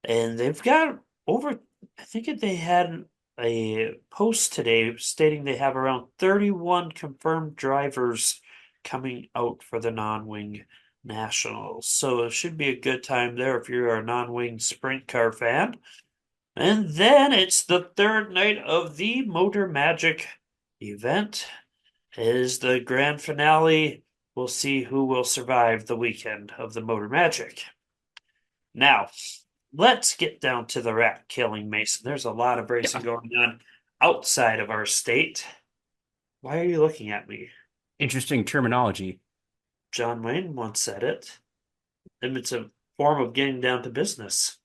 and they've got over. I think they had a post today stating they have around 31 confirmed drivers coming out for the non-wing nationals. So it should be a good time there if you're a non-wing sprint car fan. And then it's the third night of the Motor Magic event. It is the grand finale. We'll see who will survive the weekend of the Motor Magic. Now, let's get down to the rat killing, Mason. There's a lot of racing going on outside of our state. Why are you looking at me? Interesting terminology. John Wayne once said it, and it's a form of getting down to business.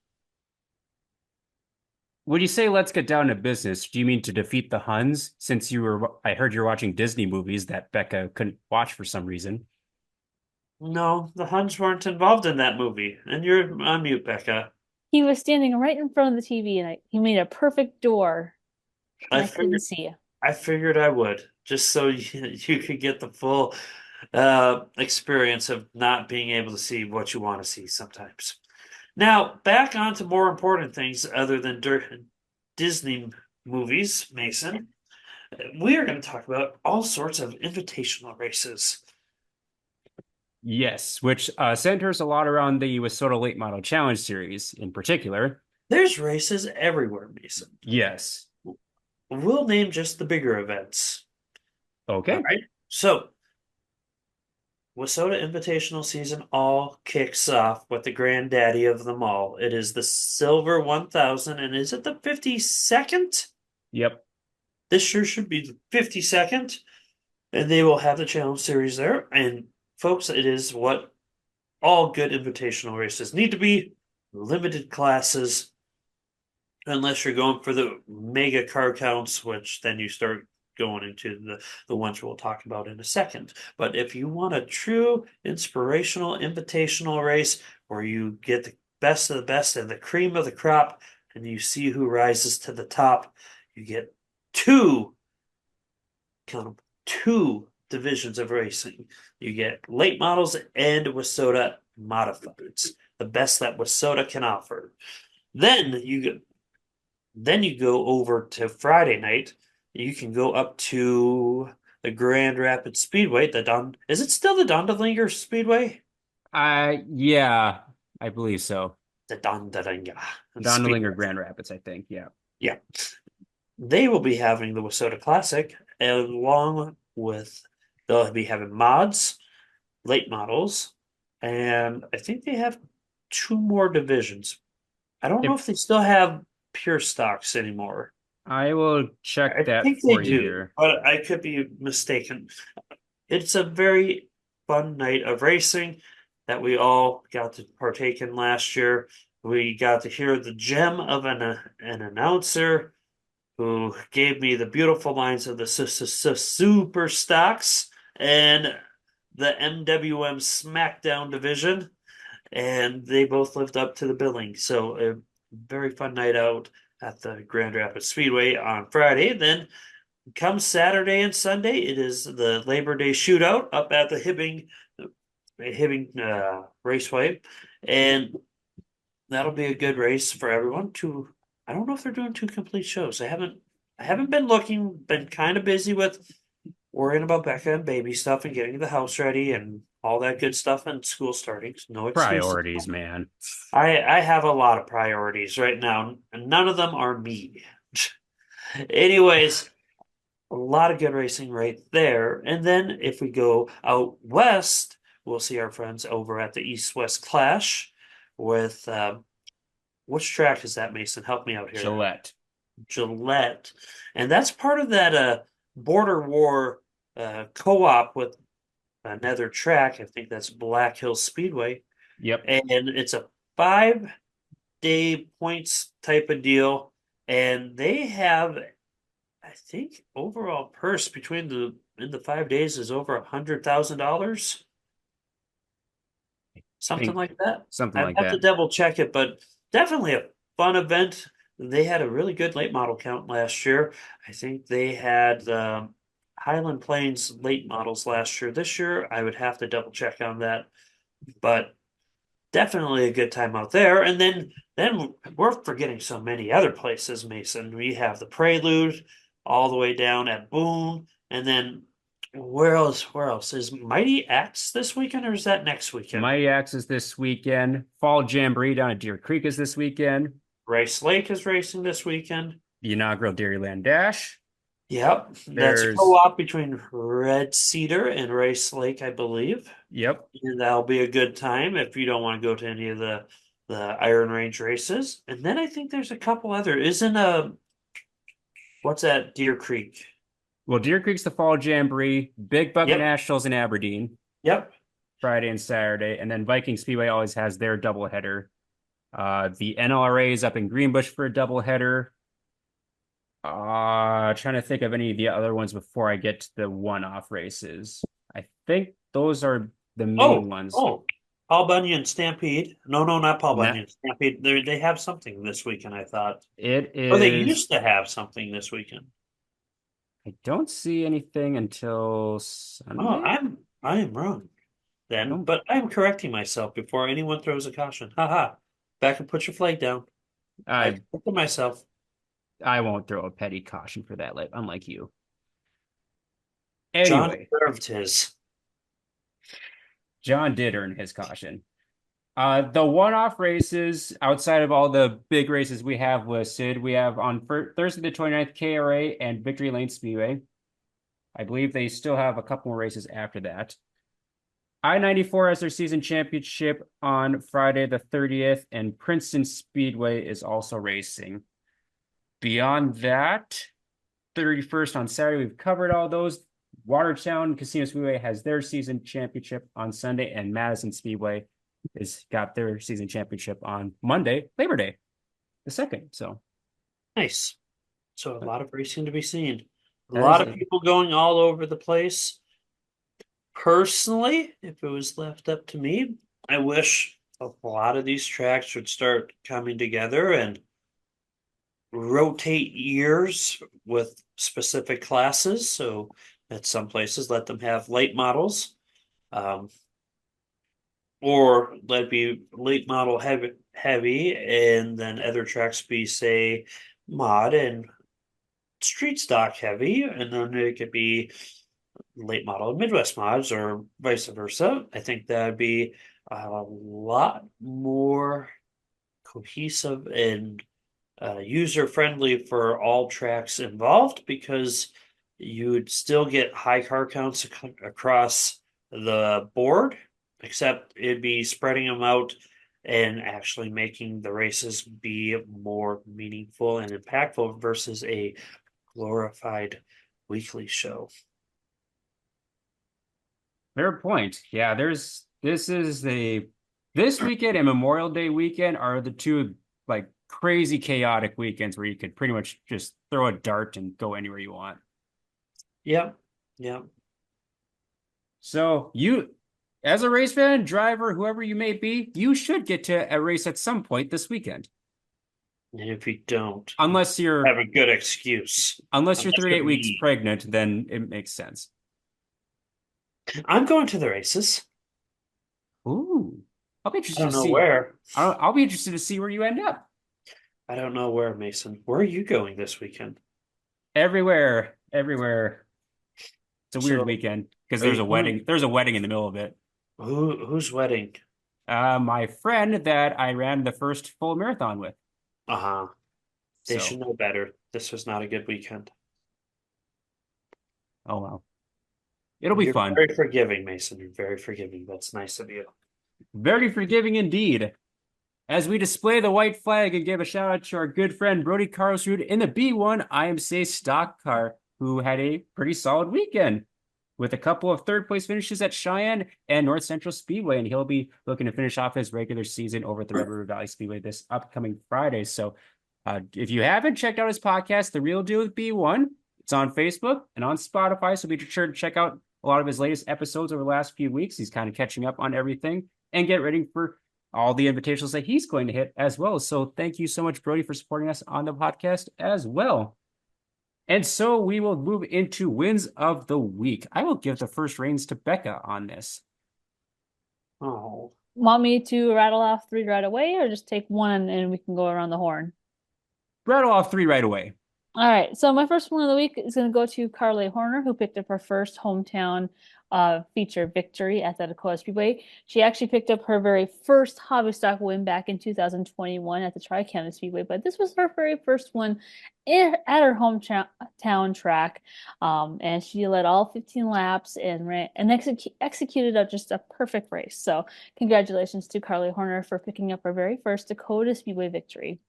When you say let's get down to business, do you mean to defeat the Huns? Since I heard you're watching Disney movies that Becca couldn't watch for some reason. No, the Huns weren't involved in that movie. And you're on mute, Becca. He was standing right in front of the TV and he made a perfect door and I I couldn't figured see you. I figured I would, just so you could get the full experience of not being able to see what you want to see sometimes. Now, back on to more important things other than Disney movies, Mason. We are going to talk about all sorts of invitational races. Yes, which centers a lot around the Wissota Late Model Challenge series in particular. There's races everywhere, Mason. Yes. We'll name just the bigger events. All Okay. right. So, Wissota Invitational season all kicks off with the granddaddy of them all. It is the Silver 1000, and is it the 52nd? Yep. This year should be the 52nd, and they will have the challenge series there. And folks, it is what all good invitational races need to be: limited classes, unless you're going for the mega car counts, which then you start going into the ones we'll talk about in a second. But if you want a true inspirational invitational race where you get the best of the best and the cream of the crop, and you see who rises to the top, you get two, count them, two divisions of racing. You get late models and Wissota modifieds, the best that Wissota can offer. Then you go over to Friday night. You can go up to the Grand Rapids Speedway. Is it still the Dondalinger Speedway? Yeah, I believe so. The Dondalinga Dondaling or Speedway. Grand Rapids, I think. Yeah. Yeah. They will be having the Wissota Classic along with they'll be having mods, late models, and I think they have two more divisions. I don't know If if they still have pure stocks anymore. I will check I that think they for you do, here. but I could be mistaken. It's a very fun night of racing that we all got to partake in last year. We got to hear the gem of an announcer who gave me the beautiful lines of the super stocks and the MWM SmackDown division, and they both lived up to the billing. So a very fun night out at the Grand Rapids Speedway on Friday. Then come Saturday and Sunday, it is the Labor Day shootout up at the Hibbing Raceway, and that'll be a good race for everyone. I don't know if they're doing two complete shows. I haven't been looking. Been kind of busy with worrying about Becca and baby stuff and getting the house ready and all that good stuff and school starting. No excuses. Priorities, man. I have a lot of priorities right now, and none of them are me. Anyways, A lot of good racing right there. And then if we go out west, we'll see our friends over at the East West Clash with which track is that, Mason? Help me out here. Gillette. Gillette. And that's part of that border war co-op with another track. I think that's Black Hill Speedway. Yep. And it's a 5-day points type of deal. And they have, I think, overall purse between the in the 5 days is over $100,000. Something Think like that. something I'd like have to that. double check it, but definitely a fun event. They had a really good late model count last year. I think they had Highland Plains late models last year. This year, I would have to double check on that, but definitely a good time out there. And then we're forgetting so many other places, Mason. We have the Prelude all the way down at Boone, and then where else? Where else is Mighty Axe this weekend, or is that next weekend? Mighty Axe is this weekend. Fall Jamboree down at Deer Creek is this weekend. Rice Lake is racing this weekend. The inaugural Dairyland Dash. Yep, that's a There's, co-op between Red Cedar and Rice Lake, I believe. yep, And that'll be a good time if you don't want to go to any of the Iron Range races. And then I think there's a couple other. Isn't what's that? Deer Creek. well, Deer Creek's the Fall Jamboree. Big Bucket Yep, Nationals in Aberdeen, yep. Friday and Saturday. And then Viking Speedway always has their doubleheader. The NLRA is up in Greenbush for a doubleheader. Trying to think of any of the other ones before I get to the one-off races. I think those are the main Oh, ones. oh, Paul Bunyan Stampede. No, no, not Paul No, Bunyan Stampede. They have something this weekend, I thought. it Or they is. used to have something this weekend. I don't see anything until Oh, Sunday. I am wrong I then, don't. but I'm correcting myself before anyone throws a caution. Haha. Back and put your flag down. I I corrected myself. I won't throw a petty caution for that, like unlike you. John Anyway, deserved his. John did earn his caution. The one-off races outside of all the big races we have listed, we have on Thursday the 29th KRA and Victory Lane Speedway. I believe they still have a couple more races after that. I-94 has their season championship on Friday the 30th, and Princeton Speedway is also racing. Beyond that, 31st on Saturday, we've covered all those. Watertown Casino Speedway has their season championship on Sunday, and Madison Speedway has got their season championship on Monday, Labor Day, the 2nd. So Nice. So a lot of racing to be seen. A that is lot of a people going all over the place. Personally, if it was left up to me, I wish a lot of these tracks would start coming together and rotate years with specific classes. So at some places, let them have late models, um, or let be late model heavy, and then other tracks be say mod and street stock heavy, and then it could be late model and Midwest mods, or vice versa. I think that'd be a lot more cohesive and user friendly for all tracks involved, because you would still get high car counts across the board, except it'd be spreading them out and actually making the races be more meaningful and impactful versus a glorified weekly show. fair point. Yeah, this weekend and Memorial Day weekend are the two like crazy chaotic weekends where you could pretty much just throw a dart and go anywhere you want. Yep, yep. So you, as a race fan, driver, whoever you may be, you should get to a race at some point this weekend. And if you don't, Unless you're have a good excuse. unless you're Unless 38 you're weeks me. pregnant, then it makes sense. I'm going to the races. Ooh. I'll be I interested to don't know see. where. I'll be interested to see where you end up. I don't know where, Mason. Where are you going this weekend? Everywhere, everywhere. It's a weird So, weekend because are there's you, a wedding. There's a wedding in the middle of it. whose wedding? My friend that I ran the first full marathon with. Uh-huh. They should So know better. This was not a good weekend. Oh well. It'll be You're fun. very forgiving, Mason. You're very forgiving. That's nice of you. Very forgiving indeed. As we display the white flag and give a shout out to our good friend Brody Carlsrud in the B1 IMCA stock car, who had a pretty solid weekend with a couple of third place finishes at Cheyenne and North Central Speedway. And he'll be looking to finish off his regular season over at the Red River Valley Speedway this upcoming Friday. So if you haven't checked out his podcast, The Real Deal with B1, it's on Facebook and on Spotify. So be sure to check out a lot of his latest episodes over the last few weeks. He's kind of catching up on everything and get ready for all the invitations that he's going to hit as well. So thank you so much, Brody, for supporting us on the podcast as well. And so we will move into wins of the week. I will give the first reins to Becca on this. Oh, Want me to rattle off three right away, or just take one and we can go around the horn? Rattle off three right away. All right, so my first one of the week is going to go to Carly Horner, who picked up her first hometown feature victory at the Dacotah Speedway. She actually picked up her very first hobby stock win back in 2021 at the Tri-County Speedway, but this was her very first one at her hometown track, and she led all 15 laps and executed just a perfect race. So congratulations to Carly Horner for picking up her very first Dakota Speedway victory.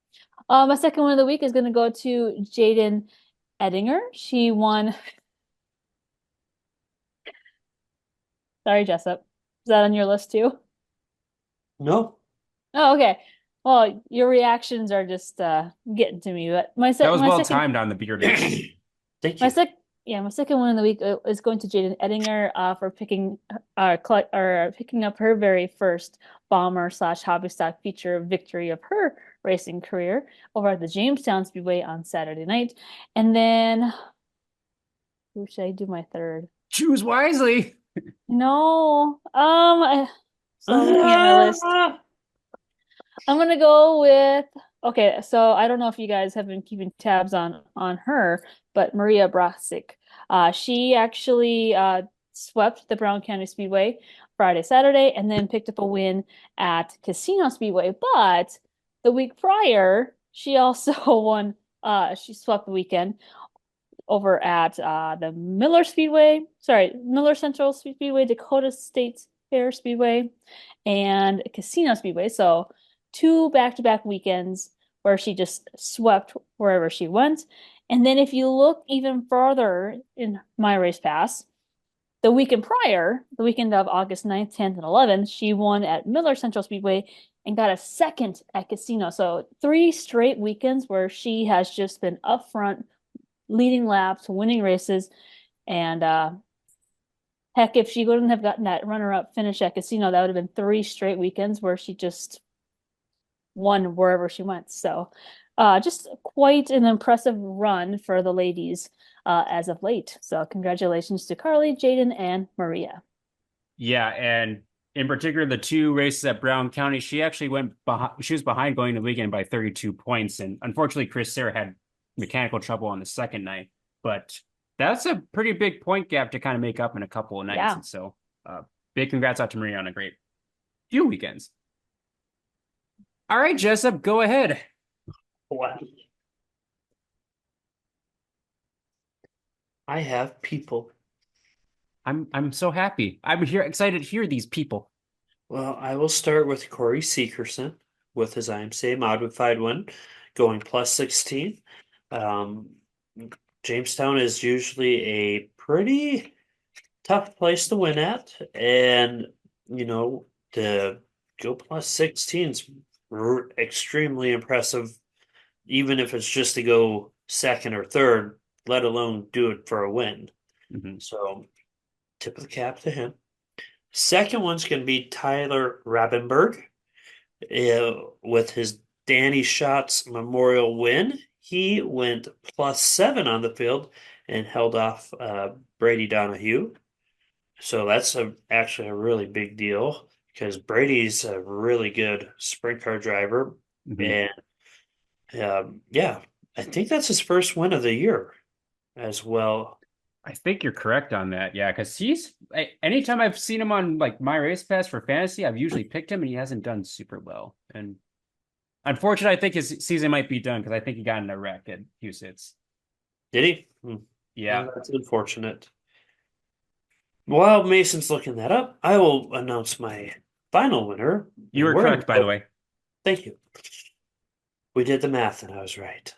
My second one of the week is going to go to Jaden Edinger. She won. Sorry, Jessup. Is that on your list too? no. Oh, okay. Well, your reactions are just getting to me. But That was my well second timed on the bearded. Thank my you. sec yeah, my second one of the week is going to Jaden Edinger for picking picking up her very first bomber / hobby stock feature victory of her racing career over at the Jamestown Speedway on Saturday night. And then who should I do my third? Choose wisely. No. So I'm looking at my list. I'm gonna go with okay, so I don't know if you guys have been keeping tabs on her, but Maria Brasic. She actually swept the Brown County Speedway Friday, Saturday, and then picked up a win at Casino Speedway. But the week prior, she also won she swept the weekend over at the Miller Central Speedway, Dakota State Fair Speedway, and Casino Speedway. So two back-to-back weekends where she just swept wherever she went. And then if you look even further in my race pass, the weekend prior, the weekend of August 9th, 10th, and 11th, she won at Miller Central Speedway and got a second at Casino. So three straight weekends where she has just been up front, leading laps, winning races, and heck, if she wouldn't have gotten that runner-up finish at Casino, that would have been three straight weekends where she just won wherever she went. So just quite an impressive run for the ladies as of late. So congratulations to Carly, Jaden, and Maria. Yeah, and in particular, the two races at Brown County, she actually went behind. She was behind going to the weekend by 32 points, and unfortunately, Chris Sarah had mechanical trouble on the second night. But that's a pretty big point gap to kind of make up in a couple of nights. Yeah. And so, big congrats out to Maria on a great few weekends. All right, Jessup, go ahead. Wow. I have people. I'm so happy. I'm here excited to hear these people. Well, I will start with Corey Seekerson with his IMCA modified one, going plus 16. Um, Jamestown is usually a pretty tough place to win at, and to go plus 16 is extremely impressive, even if it's just to go second or third, let alone do it for a win. So, tip of the cap to him. Second one's going to be Tyler Rabenberg with his Danny Schatz Memorial win. He went plus 7 on the field and held off Brady Donahue. So that's actually a really big deal because Brady's a really good sprint car driver. And yeah, I think that's his first win of the year as well. I think you're correct on that. Yeah, because anytime I've seen him on like my race pass for fantasy, I've usually picked him and he hasn't done super well. And unfortunately, I think his season might be done because I think he got in a wreck at Houston. Did he? Yeah. Well, that's unfortunate. While Mason's looking that up, I will announce my final winner. You And were we're gonna correct, by the go. way. Thank you. We did the math and I was right.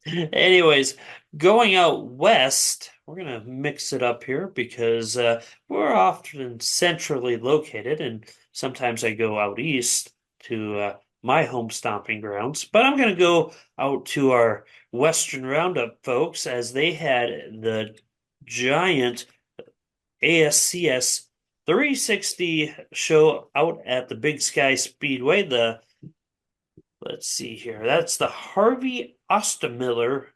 Anyways, going out west, we're gonna mix it up here because we're often centrally located, and sometimes I go out east to my home stomping grounds. But I'm gonna go out to our Western Roundup folks as they had the giant ASCS 360 show out at the Big Sky Speedway. Let's see here. That's the Harvey Ostermiller.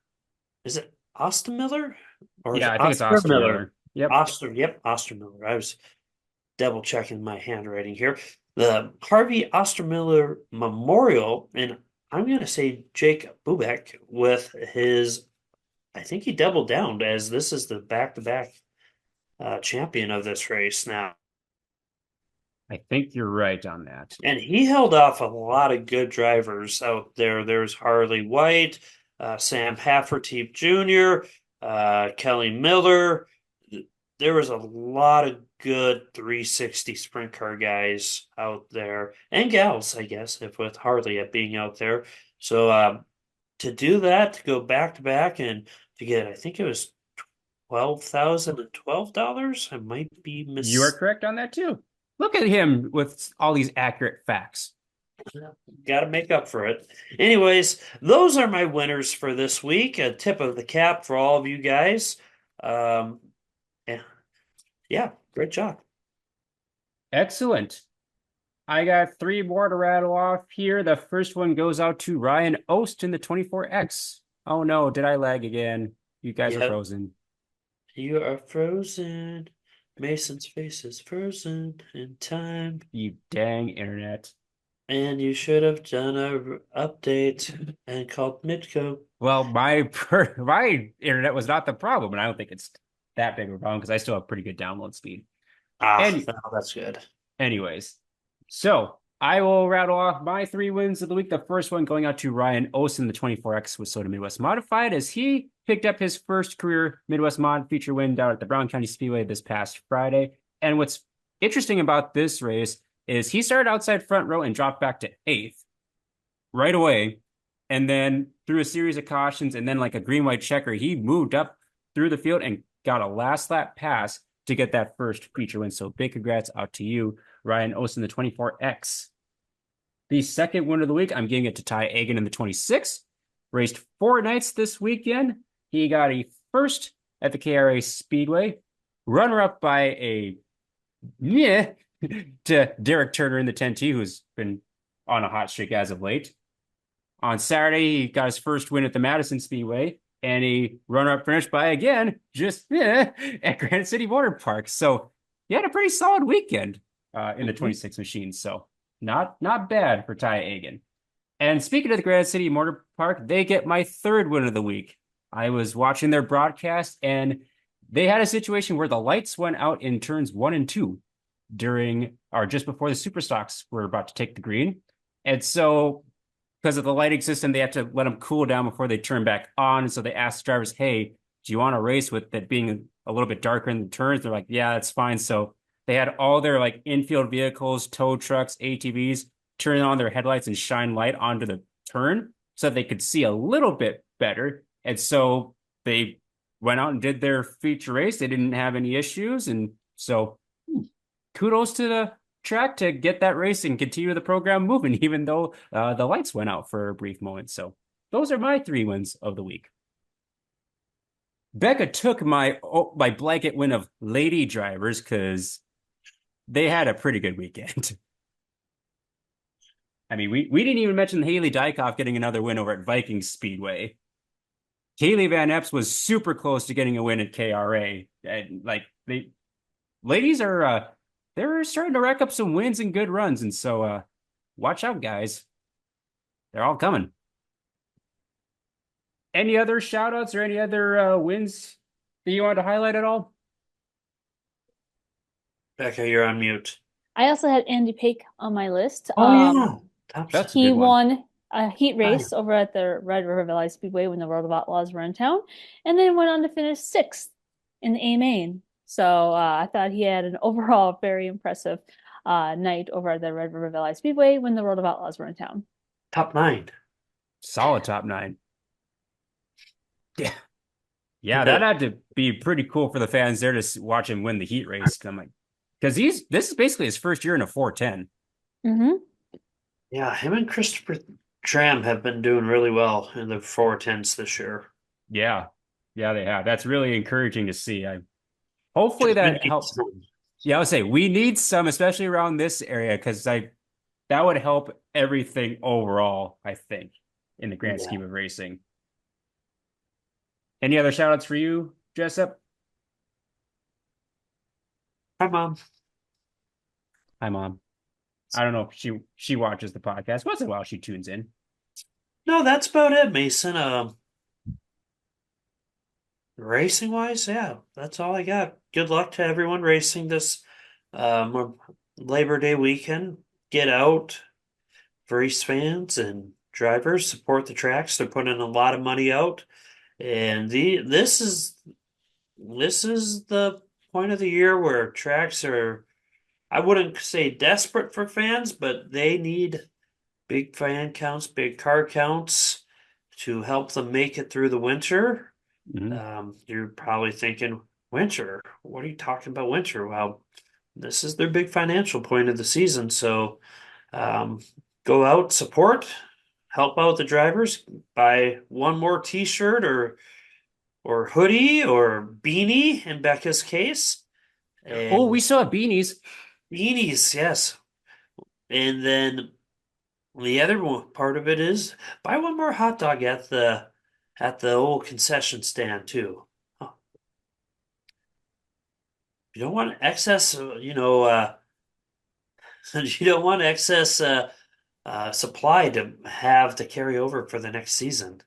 Is it Ostermiller or is Yeah, it I think it's Ostermiller? Ostermiller. Yep. Yep, Ostermiller. I was double checking my handwriting here. The Harvey Ostermiller Memorial, and I'm going to say Jake Bubek with his, I think he doubled down as this is the back-to-back champion of this race now. I think you're right on that. And he held off a lot of good drivers out there. There's Harley White, Sam Hafferty Jr., Kelly Miller. There was a lot of good 360 sprint car guys out there and gals, I guess, if with Harley at being out there. So to do that, to go back to back and to get, I think it was $12,012. I might be You are correct on that too. Look at him with all these accurate facts. Got to make up for it. Anyways, those are my winners for this week. A tip of the cap for all of you guys. Um, yeah, yeah, great job. Excellent. I got three more to rattle off here. The first one goes out to Ryan Ost in the 24X. Oh no, did I lag again? You guys are Yep, frozen. you are frozen. Mason's face is frozen in time. You dang internet. And you should have done a update and called Midco. Well, my internet was not the problem, and I don't think it's that big of a problem because I still have pretty good download speed. Ah, And no, that's good. anyways, so I will rattle off my three wins of the week. The first one going out to Ryan Osen, the 24X with Soda Midwest Modified, as he picked up his first career Midwest Mod feature win down at the Brown County Speedway this past Friday. And what's interesting about this race is he started outside front row and dropped back to eighth right away. And then through a series of cautions and then like a green white checker, he moved up through the field and got a last lap pass to get that first feature win. So big congrats out to you, Ryan Osen, the 24X. The second win of the week, I'm giving it to Ty Agan in the 26. Raced 4 nights this weekend. He got a first at the KRA Speedway, runner up by a meh to Derek Turner in the 10T, who's been on a hot streak as of late. On Saturday, he got his first win at the Madison Speedway, and he runner-up finish by, again, just at Granite City Motor Park. So he had a pretty solid weekend in the 26 machines. So not bad for Ty Agan. And speaking of the Granite City Motor Park, they get my third win of the week. I was watching their broadcast, and they had a situation where the lights went out in turns 1 and 2 during or just before the Superstocks were about to take the green. And so because of the lighting system, they have to let them cool down before they turn back on. And so they asked drivers, hey, do you want to race with it being a little bit darker in the turns? They're like, yeah, that's fine. So they had all their like infield vehicles, tow trucks, ATVs, turn on their headlights and shine light onto the turn so that they could see a little bit better. And so they went out and did their feature race. They didn't have any issues. And so kudos to the track to get that race and continue the program moving, even though the lights went out for a brief moment. So those are my three wins of the week. Becca took my blanket win of lady drivers because they had a pretty good weekend. I mean, we didn't even mention Haley Dykoff getting another win over at Viking Speedway. Kaylee Van Epps was super close to getting a win at KRA. And like ladies are they're starting to rack up some wins and good runs. And so watch out, guys. They're all coming. Any other shout outs or any other wins that you want to highlight at all? Becca, you're on mute. I also had Andy Pake on my list. Yeah. That's a He good one. won a heat race over at the Red River Valley Speedway when the World of Outlaws were in town, and then went on to finish 6th in the A main. So I thought he had an overall very impressive night over at the Red River Valley Speedway when the World of Outlaws were in town. Top nine. Solid top nine. Yeah. Yeah, that had to be pretty cool for the fans there to watch him win the heat race. I'm like, because this is basically his first year in a 410. Mm-hmm. Yeah, him and Christopher Tram have been doing really well in the 410s this year. Yeah. Yeah, they have. That's really encouraging to see. Hopefully 'Cause we that need helps. some. Yeah, I would say we need some, especially around this area, because that would help everything overall, I think, in the grand Yeah. scheme of racing. Any other shout outs for you, Jessup? Hi, Mom. Hi, Mom. I don't know if she watches the podcast. Once in a while she tunes in. No, that's about it, Mason. Racing wise, yeah, that's all I got. Good luck to everyone racing this Labor Day weekend. Get out, race fans and drivers, support the tracks. They're putting a lot of money out, and this is the point of the year where tracks are. I wouldn't say desperate for fans, but they need big fan counts, big car counts to help them make it through the winter. Mhm. You're probably thinking, winter? What are you talking about winter? Well, this is their big financial point of the season. So um, go out, support, help out the drivers, buy one more t-shirt or hoodie or beanie in Becca's case. Oh, we And still have beanies. beanies, yes. And then the other part of it is buy one more hot dog at the old concession stand too. Huh. You don't want excess, you don't want excess supply to have to carry over for the next season.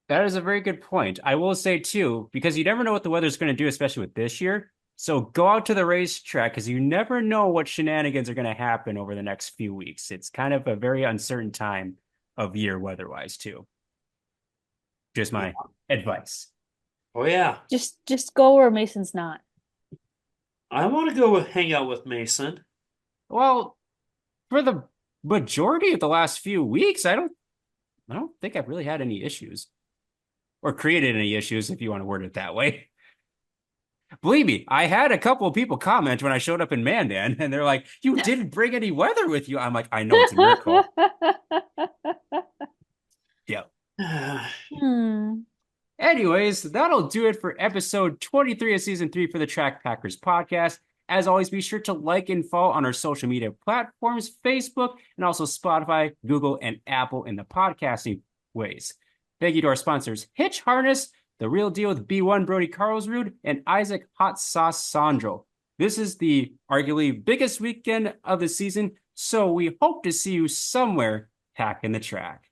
That is a very good point. I will say too, because you never know what the weather's going to do, especially with this year. So go out to the racetrack because you never know what shenanigans are going to happen over the next few weeks. It's kind of a very uncertain time of year weather-wise too. Just Yeah. my advice. Oh yeah, Just go where Mason's not. I want to go hang out with Mason. Well, for the majority of the last few weeks, I don't think I've really had any issues or created any issues, if you want to word it that way. Believe me, I had a couple of people comment when I showed up in Mandan, and they're like, "You didn't bring any weather with you." I'm like, "I know it's a miracle." Yeah. Hmm. Anyways, that'll do it for episode 23 of season 3 for the Track Packers podcast. As always, be sure to like and follow on our social media platforms, Facebook, and also Spotify, Google, and Apple in the podcasting ways. Thank you to our sponsors, Hitch Harness, The Real Deal with B1 Brody Carlsrud, and Isaac Hot Sauce Sondrol. This is the arguably biggest weekend of the season, so we hope to see you somewhere packing the track.